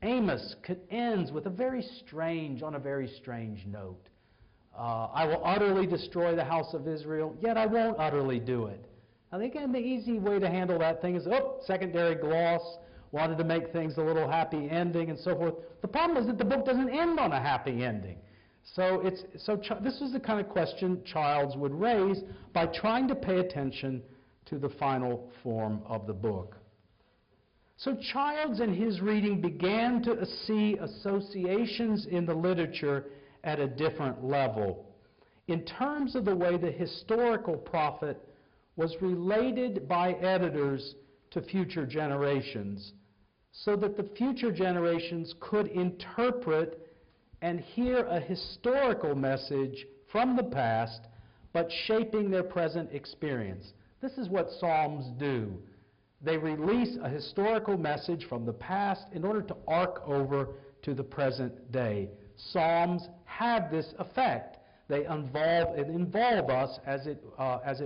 Amos ends with on a very strange note. I will utterly destroy the house of Israel, yet I won't utterly do it. Now, again, the easy way to handle that thing is, secondary gloss, wanted to make things a little happy ending and so forth. The problem is that the book doesn't end on a happy ending. So this is the kind of question Childs would raise by trying to pay attention to the final form of the book. So Childs in his reading began to see associations in the literature at a different level in terms of the way the historical prophet was related by editors to future generations, so that the future generations could interpret and hear a historical message from the past, but shaping their present experience. This is what Psalms do. They release a historical message from the past in order to arc over to the present day. Psalms have this effect. They involve us, as it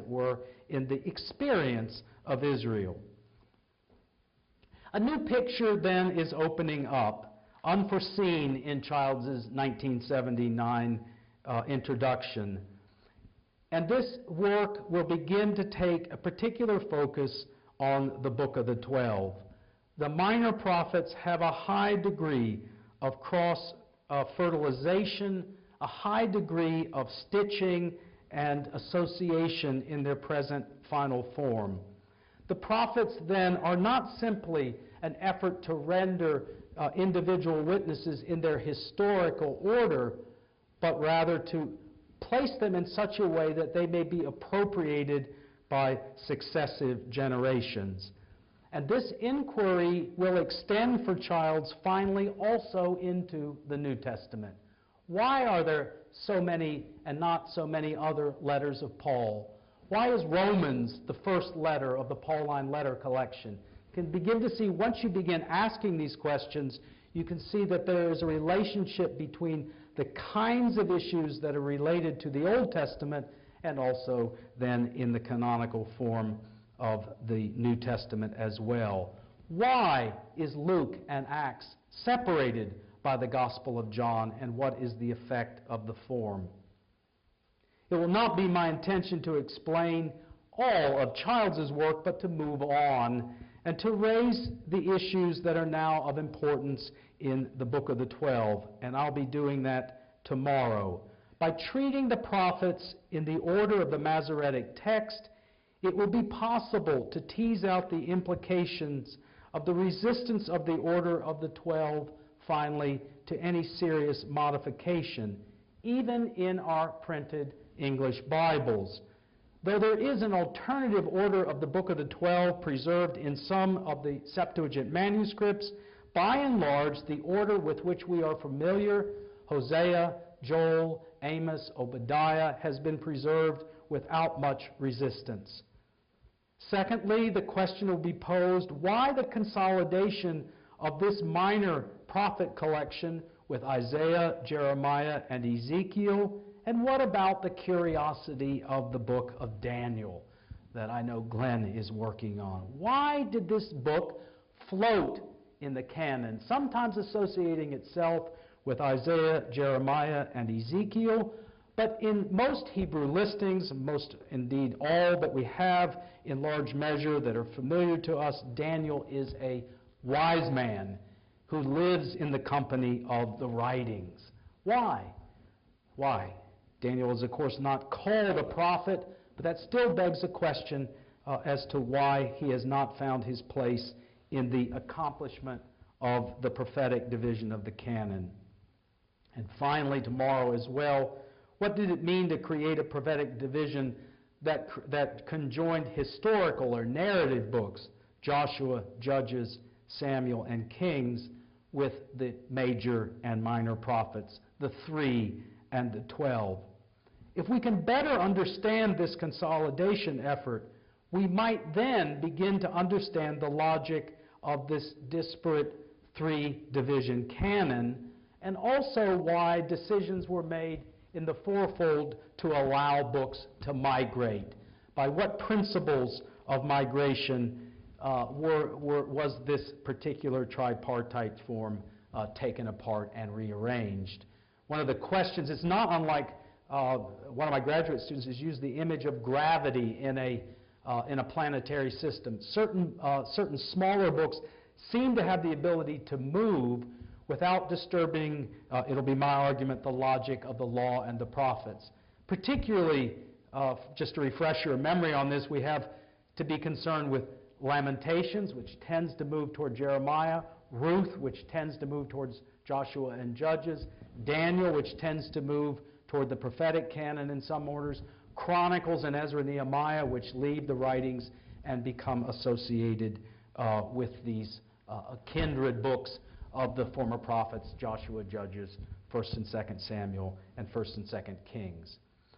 were, in the experience of Israel. A new picture then is opening up, unforeseen in Childs' 1979 introduction. And this work will begin to take a particular focus on the Book of the 12. The minor prophets have a high degree of cross-fertilization, a high degree of stitching and association in their present final form. The prophets then are not simply an effort to render individual witnesses in their historical order, but rather to place them in such a way that they may be appropriated by successive generations. And this inquiry will extend for Childs finally also into the New Testament. Why are there so many and not so many other letters of Paul? Why is Romans the first letter of the Pauline letter collection? You can begin to see, once you begin asking these questions, you can see that there is a relationship between the kinds of issues that are related to the Old Testament and also then in the canonical form of the New Testament as well. Why is Luke and Acts separated by the Gospel of John, and what is the effect of the form? It will not be my intention to explain all of Childs' work, but to move on and to raise the issues that are now of importance in the Book of the 12, and I'll be doing that tomorrow. By treating the prophets in the order of the Masoretic text, it will be possible to tease out the implications of the resistance of the order of the 12 finally to any serious modification, even in our printed English Bibles. Though there is an alternative order of the Book of the 12 preserved in some of the Septuagint manuscripts, by and large, the order with which we are familiar, Hosea, Joel, Amos, Obadiah, has been preserved without much resistance. Secondly, the question will be posed, why the consolidation of this minor prophet collection with Isaiah, Jeremiah, and Ezekiel? And what about the curiosity of the book of Daniel that I know Glenn is working on? Why did this book float in the canon, sometimes associating itself with Isaiah, Jeremiah, and Ezekiel? But in most Hebrew listings, most indeed all that we have in large measure that are familiar to us, Daniel is a wise man who lives in the company of the writings. Why? Why? Daniel is, of course, not called a prophet, but that still begs a question as to why he has not found his place in the accomplishment of the prophetic division of the canon. And finally, tomorrow as well, what did it mean to create a prophetic division that conjoined historical or narrative books, Joshua, Judges, Samuel, and Kings, with the major and minor prophets, the 3 and the 12? If we can better understand this consolidation effort, we might then begin to understand the logic of this disparate 3-division canon, and also why decisions were made in the fourfold to allow books to migrate. By what principles of migration was this particular tripartite form taken apart and rearranged? One of the questions, it's not unlike one of my graduate students has used the image of gravity in a planetary system. Certain smaller books seem to have the ability to move without disturbing, it'll be my argument, the logic of the law and the prophets. Particularly, just to refresh your memory on this, we have to be concerned with Lamentations, which tends to move toward Jeremiah, Ruth, which tends to move towards Joshua and Judges, Daniel, which tends to move toward the prophetic canon in some orders, Chronicles and Ezra and Nehemiah, which leave the writings and become associated with these kindred books of the former prophets, Joshua, Judges, 1st and 2nd Samuel, and 1st and 2nd Kings.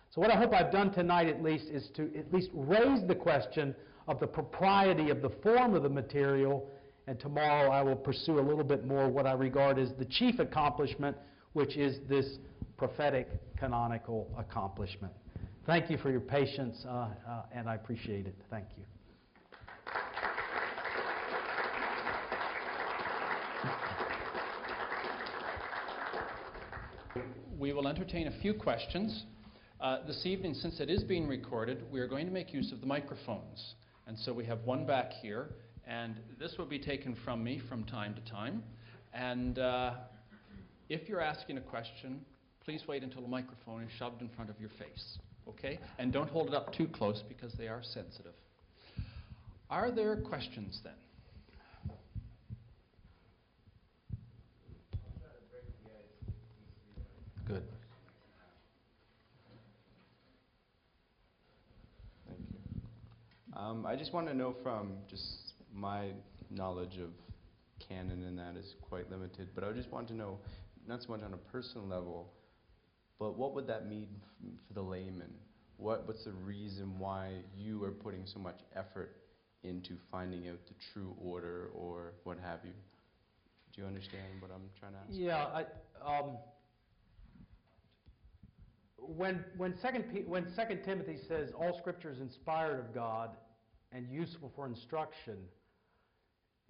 So what I hope I've done tonight at least is to at least raise the question of the propriety of the form of the material, and tomorrow I will pursue a little bit more what I regard as the chief accomplishment, which is this prophetic canonical accomplishment. Thank you for your patience, and I appreciate it. Thank you. We will entertain a few questions. This evening, since it is being recorded, we are going to make use of the microphones. And so we have one back here, and this will be taken from me from time to time. And if you're asking a question, please wait until the microphone is shoved in front of your face, okay? And don't hold it up too close because they are sensitive. Are there questions then? Good. Thank you. I just want to know, from just my knowledge of canon, and that is quite limited, but I just want to know, not so much on a personal level, but what would that mean for the layman? What's the reason why you are putting so much effort into finding out the true order or what have you? Do you understand what I'm trying to ask? Yeah, when 2 Timothy says all Scripture is inspired of God and useful for instruction,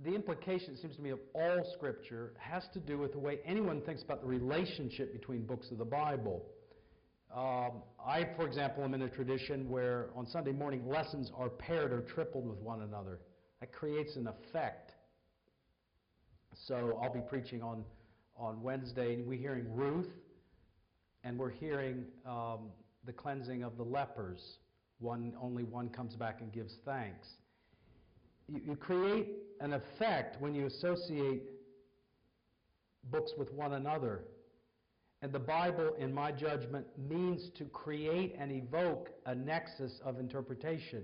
the implication, it seems to me, of all Scripture has to do with the way anyone thinks about the relationship between books of the Bible. I, for example, am in a tradition where on Sunday morning lessons are paired or tripled with one another. That creates an effect. So I'll be preaching on Wednesday, and we're hearing Ruth, and we're hearing the cleansing of the lepers. Only one comes back and gives thanks. You create an effect when you associate books with one another. And the Bible, in my judgment, means to create and evoke a nexus of interpretation.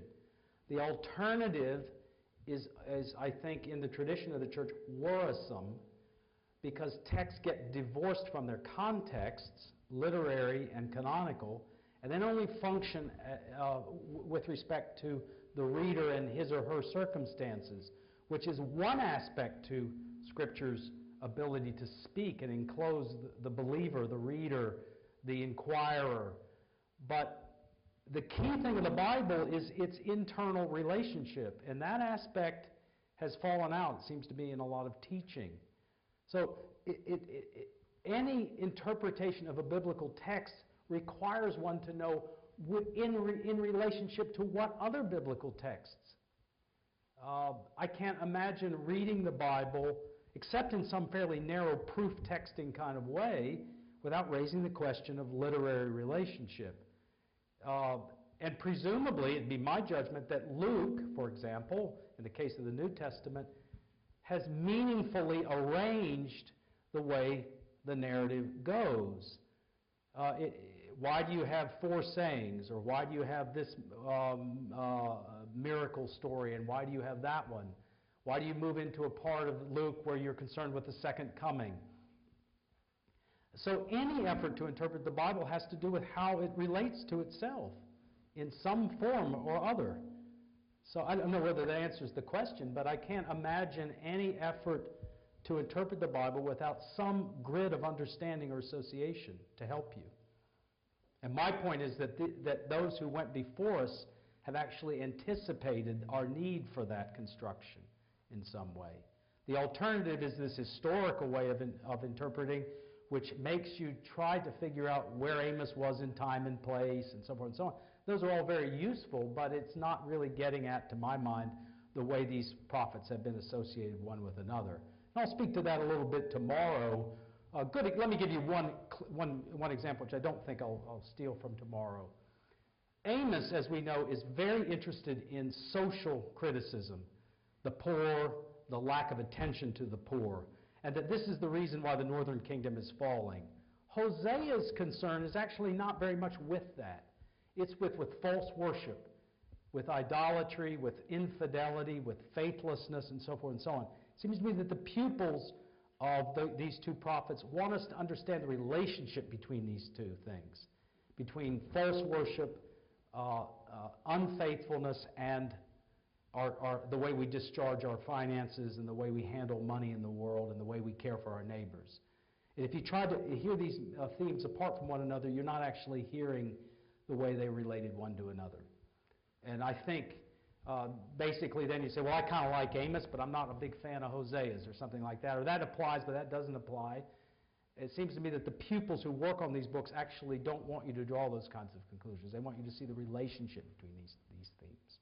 The alternative is, I think, in the tradition of the church, worrisome, because texts get divorced from their contexts, literary and canonical, and then only function with respect to the reader and his or her circumstances, which is one aspect to Scripture's ability to speak and enclose the believer, the reader, the inquirer. But the key thing of the Bible is its internal relationship, and that aspect has fallen out, it seems to me, in a lot of teaching. So any interpretation of a biblical text requires one to know in relationship to what other biblical texts. I can't imagine reading the Bible, except in some fairly narrow proof texting kind of way, without raising the question of literary relationship. And presumably, it'd be my judgment that Luke, for example, in the case of the New Testament, has meaningfully arranged the way the narrative goes. Why do you have 4 sayings, or why do you have this miracle story, and why do you have that one? Why do you move into a part of Luke where you're concerned with the second coming? So any effort to interpret the Bible has to do with how it relates to itself in some form or other. So I don't know whether that answers the question, but I can't imagine any effort to interpret the Bible without some grid of understanding or association to help you. And my point is that those who went before us have actually anticipated our need for that construction in some way. The alternative is this historical way of interpreting, which makes you try to figure out where Amos was in time and place and so forth and so on. Those are all very useful, but it's not really getting at, to my mind, the way these prophets have been associated one with another. And I'll speak to that a little bit tomorrow. Let me give you one example, which I don't think I'll steal from tomorrow. Amos, as we know, is very interested in social criticism, the poor, the lack of attention to the poor, and that this is the reason why the northern kingdom is falling. Hosea's concern is actually not very much with that. It's with false worship, with idolatry, with infidelity, with faithlessness, and so forth and so on. It seems to me that the pupils of these two prophets want us to understand the relationship between these two things, between false worship, unfaithfulness, and the way we discharge our finances, and the way we handle money in the world, and the way we care for our neighbors. And if you try to hear these themes apart from one another, you're not actually hearing the way they related one to another. And I think basically then you say, well, I kind of like Amos, but I'm not a big fan of Hosea's or something like that. Or that applies, but that doesn't apply. It seems to me that the pupils who work on these books actually don't want you to draw those kinds of conclusions. They want you to see the relationship between these themes.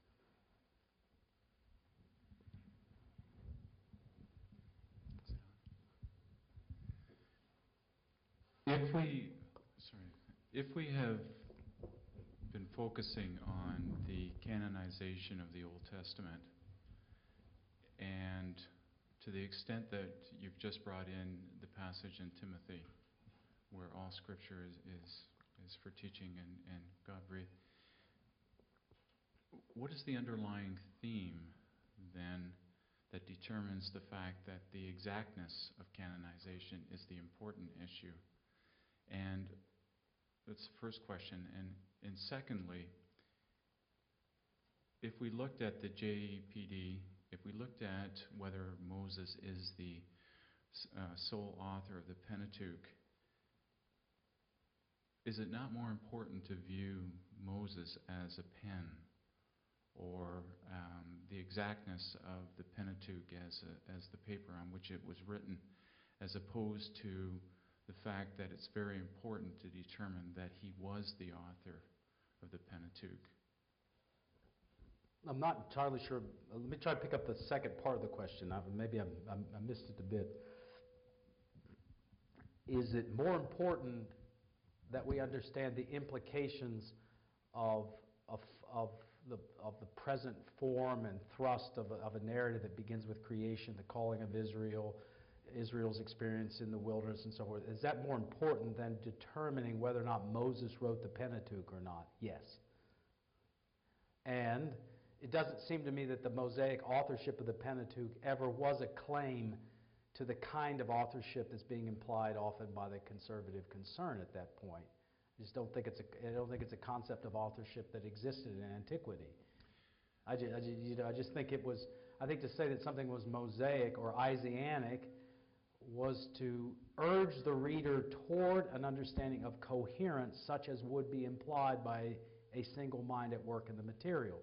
If we have been focusing on the canonization of the Old Testament, and to the extent that you've just brought in the passage in Timothy, where all Scripture is for teaching and God-breathed, what is the underlying theme then that determines the fact that the exactness of canonization is the important issue? And that's the first question. And secondly, if we looked at the JPD, if we looked at whether Moses is the sole author of the Pentateuch, is it not more important to view Moses as a pen, or the exactness of the Pentateuch as the paper on which it was written, as opposed to the fact that it's very important to determine that he was the author of the Pentateuch? I'm not entirely sure. Let me try to pick up the second part of the question. Maybe I missed it a bit. Is it more important that we understand the implications of the present form and thrust of a narrative that begins with creation, the calling of Israel, Israel's experience in the wilderness and so forth? Is that more important than determining whether or not Moses wrote the Pentateuch or not? Yes. And it doesn't seem to me that the Mosaic authorship of the Pentateuch ever was a claim to the kind of authorship that's being implied often by the conservative concern at that point. I don't think it's a concept of authorship that existed in antiquity. I just think it was. I think to say that something was Mosaic or Isaianic was to urge the reader toward an understanding of coherence such as would be implied by a single mind at work in the material.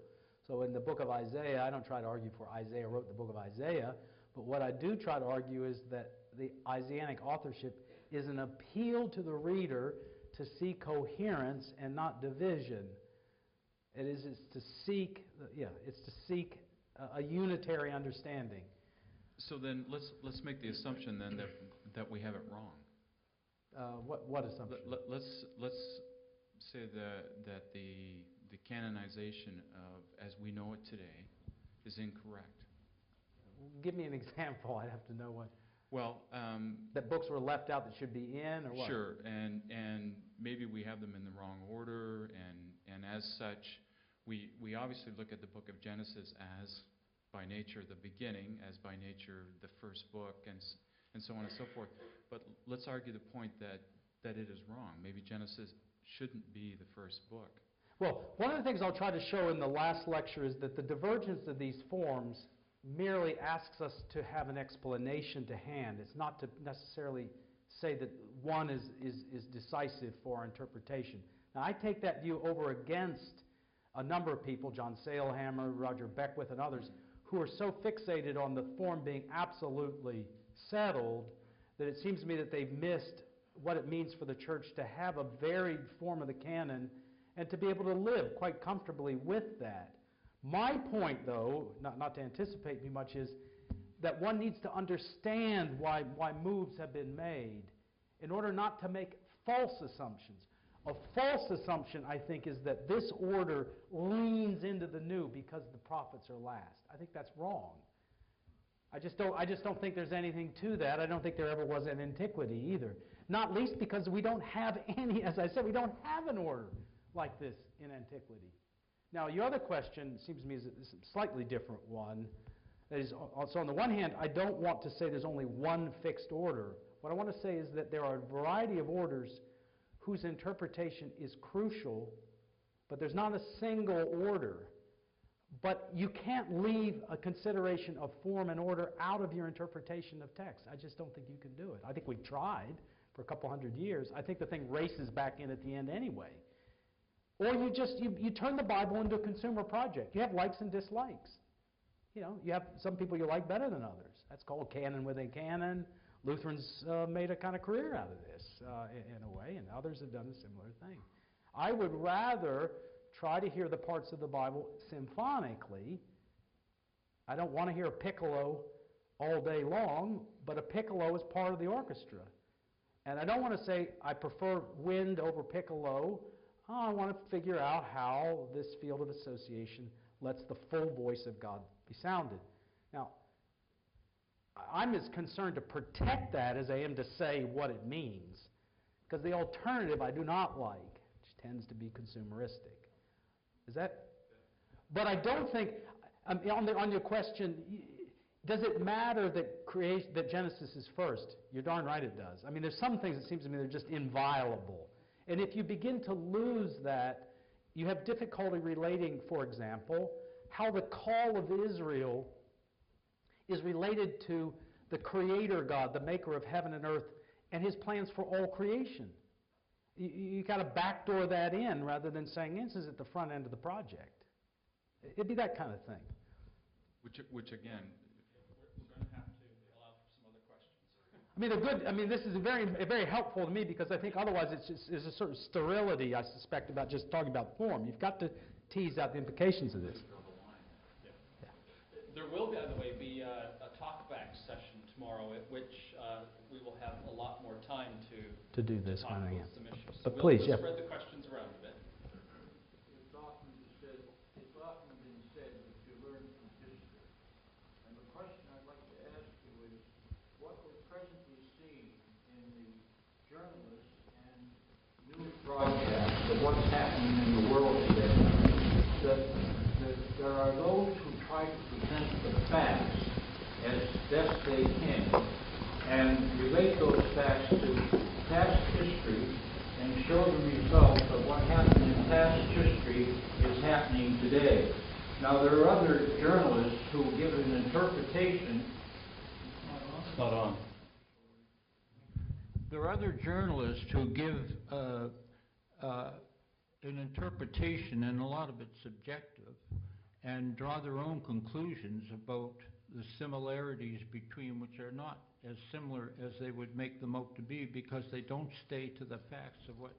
So in the book of Isaiah, I don't try to argue for Isaiah wrote the book of Isaiah, but what I do try to argue is that the Isaianic authorship is an appeal to the reader to see coherence and not division. It's to seek a unitary understanding. So then let's make the assumption then that we have it wrong. What assumption? Let's say that the canonization of as we know it today is incorrect. Give me an example. I'd have to know what. Well, that books were left out that should be in, or what? Sure, and maybe we have them in the wrong order, and as such, we obviously look at the book of Genesis as by nature the beginning, as by nature the first book, and so on and so forth. But let's argue the point that it is wrong. Maybe Genesis shouldn't be the first book. Well, one of the things I'll try to show in the last lecture is that the divergence of these forms merely asks us to have an explanation to hand. It's not to necessarily say that one is decisive for our interpretation. Now, I take that view over against a number of people, John Sailhammer, Roger Beckwith, and others, who are so fixated on the form being absolutely settled that it seems to me that they've missed what it means for the church to have a varied form of the canon and to be able to live quite comfortably with that. My point, though, not to anticipate too much, is that one needs to understand why moves have been made in order not to make false assumptions. A false assumption, I think, is that this order leans into the new because the prophets are last. I think that's wrong. I just don't think there's anything to that. I don't think there ever was in antiquity either. Not least because we don't have any, as I said, we don't have an order like this in antiquity. Now, your other question seems to me is a slightly different one. That is, so on the one hand, I don't want to say there's only one fixed order. What I want to say is that there are a variety of orders whose interpretation is crucial, but there's not a single order. But you can't leave a consideration of form and order out of your interpretation of text. I just don't think you can do it. I think we've tried. for a couple hundred years, I think the thing races back in at the end anyway. Or you turn the Bible into a consumer project. You have likes and dislikes. You know, you have some people you like better than others. That's called canon within canon. Lutherans made a kind of career out of this in a way, and others have done a similar thing. I would rather try to hear the parts of the Bible symphonically. I don't want to hear a piccolo all day long, but a piccolo is part of the orchestra. And I don't want to say I prefer wind over piccolo. I want to figure out how this field of association lets the full voice of God be sounded. Now, I'm as concerned to protect that as I am to say what it means, because the alternative I do not like, which tends to be consumeristic. Is that? But I don't think, on your question, does it matter that Genesis is first? You're darn right it does. I mean, there's some things, it seems to me, they're just inviolable. And if you begin to lose that, you have difficulty relating, for example, how the call of Israel is related to the Creator God, the maker of heaven and earth, and His plans for all creation. You got to backdoor that in rather than saying this is at the front end of the project. It'd be that kind of thing. Which again, We're going to have to allow for some other questions. I mean, they're good. I mean, this is very helpful to me because I think otherwise there's a sort of sterility, I suspect, about just talking about form. You've got to tease out the implications of this. There will, by the way, be a talkback session tomorrow at which we will have a lot more time to do this talk kind of about thing. some issues. But So please, we'll yeah. spread the questions around a bit. It's often been said that you learn from history. And the question I'd like to ask you is what we're presently seeing in the journalists and news broadcasts of what's happening in the world today, that there are those who try to present the facts as best they can and relate those facts to past history and show the results of what happened in past history is happening today. Now, there are other journalists who give an interpretation. Spot on. There are other journalists who give an interpretation, and a lot of it's subjective, and draw their own conclusions about the similarities between which are not as similar as they would make them out to be because they don't stay to the facts of what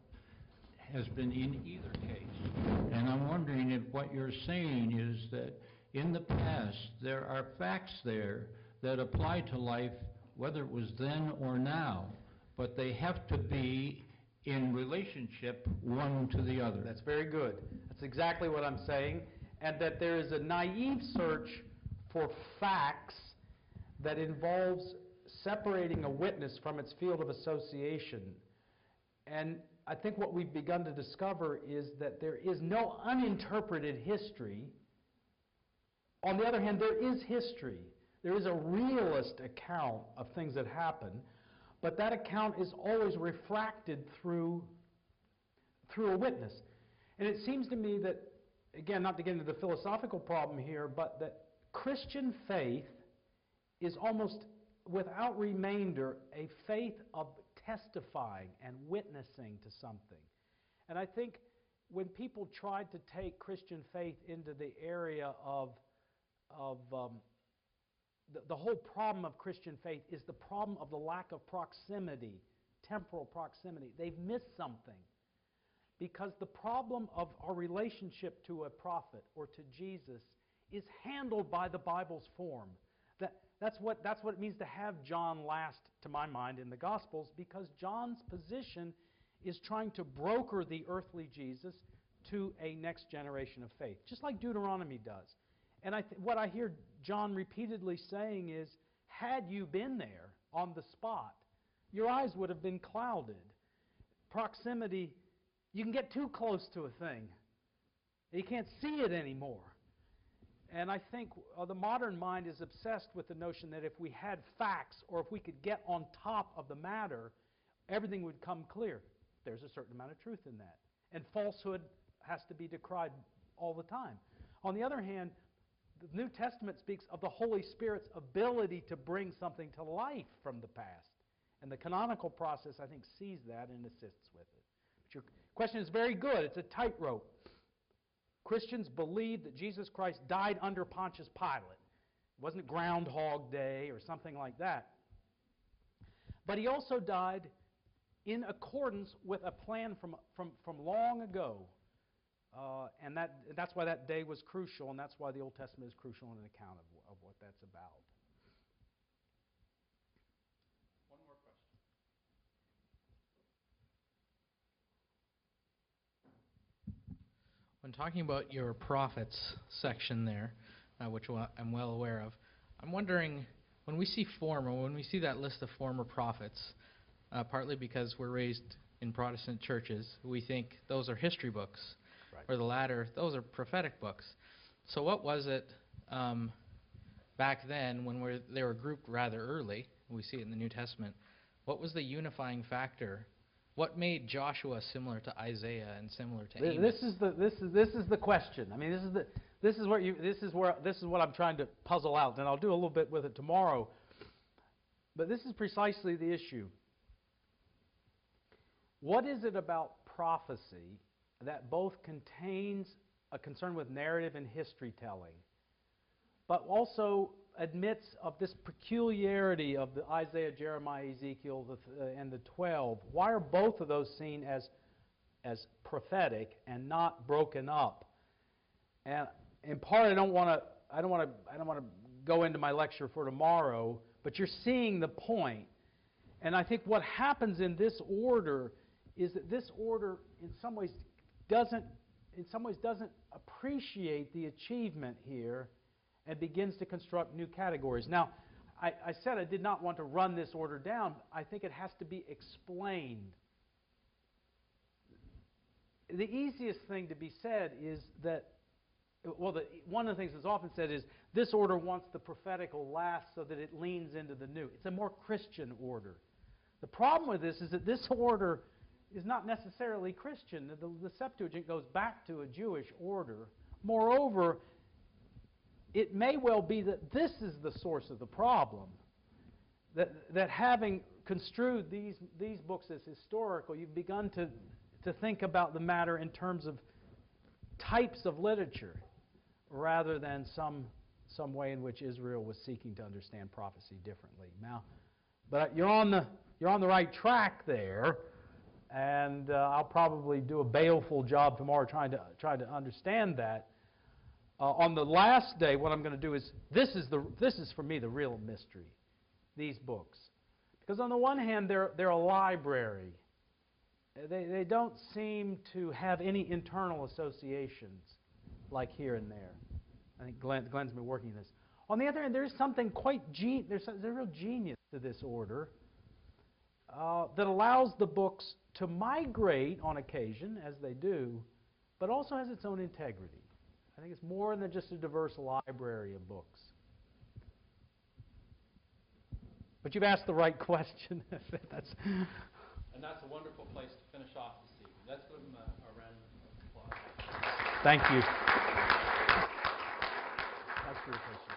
has been in either case. And I'm wondering if what you're saying is that in the past there are facts there that apply to life whether it was then or now, but they have to be in relationship one to the other. That's very good. That's exactly what I'm saying. And that there is a naive search for facts that involves separating a witness from its field of association. And I think what we've begun to discover is that there is no uninterpreted history. On the other hand, there is history. There is a realist account of things that happen, but that account is always refracted through a witness. And it seems to me that, again, not to get into the philosophical problem here, but that Christian faith is almost without remainder a faith of testifying and witnessing to something. And I think when people tried to take Christian faith into the area of the whole problem of Christian faith is the problem of the lack of proximity, temporal proximity. They've missed something. Because the problem of our relationship to a prophet or to Jesus is handled by the Bible's form. That's what it means to have John last, to my mind, in the Gospels, because John's position is trying to broker the earthly Jesus to a next generation of faith, just like Deuteronomy does. And what I hear John repeatedly saying is, had you been there on the spot, your eyes would have been clouded. Proximity, you can get too close to a thing. You can't see it anymore. And I think the modern mind is obsessed with the notion that if we had facts or if we could get on top of the matter, everything would come clear. There's a certain amount of truth in that. And falsehood has to be decried all the time. On the other hand, the New Testament speaks of the Holy Spirit's ability to bring something to life from the past. And the canonical process, I think, sees that and assists with it. But your question is very good. It's a tightrope. Christians believe that Jesus Christ died under Pontius Pilate. It wasn't Groundhog Day or something like that. But he also died in accordance with a plan from long ago. And that's why that day was crucial, and that's why the Old Testament is crucial in an account of what that's about. One more question. When talking about your prophets section there, which I'm well aware of, I'm wondering, when we see form, or when we see that list of former prophets, partly because we're raised in Protestant churches, we think those are history books, Right. or the latter, those are prophetic books. So what was it back then when they were grouped rather early? We see it in the New Testament. What was the unifying factor? What made Joshua similar to Isaiah and similar to Amos? This is the question. I mean, this is what I'm trying to puzzle out, and I'll do a little bit with it tomorrow. But this is precisely the issue. What is it about prophecy that both contains a concern with narrative and history telling, but also admits of this peculiarity of the Isaiah, Jeremiah, Ezekiel, and the 12? Why are both of those seen as prophetic and not broken up? And in part, I don't want to go into my lecture for tomorrow, but you're seeing the point. And I think what happens in this order is that this order, in some ways, doesn't appreciate the achievement here and begins to construct new categories. Now, I said I did not want to run this order down. I think it has to be explained. The easiest thing to be said is that, well, one of the things that's often said is, this order wants the prophetical last so that it leans into the new. It's a more Christian order. The problem with this is that this order is not necessarily Christian. The Septuagint goes back to a Jewish order. Moreover, it may well be that this is the source of the problem. That having construed these books as historical, you've begun to think about the matter in terms of types of literature rather than some way in which Israel was seeking to understand prophecy differently. Now, but you're on the right track there. And I'll probably do a baleful job tomorrow trying to understand that. On the last day, what I'm going to do is this is for me the real mystery. These books, because on the one hand they're a library. They don't seem to have any internal associations like here and there. I think Glenn's been working this. On the other hand, there's something there's a real genius to this order that allows the books to migrate on occasion, as they do, but also has its own integrity. I think it's more than just a diverse library of books. But you've asked the right question. And that's a wonderful place to finish off this evening. Let's give them a round of applause. Thank you. Thanks for your patience.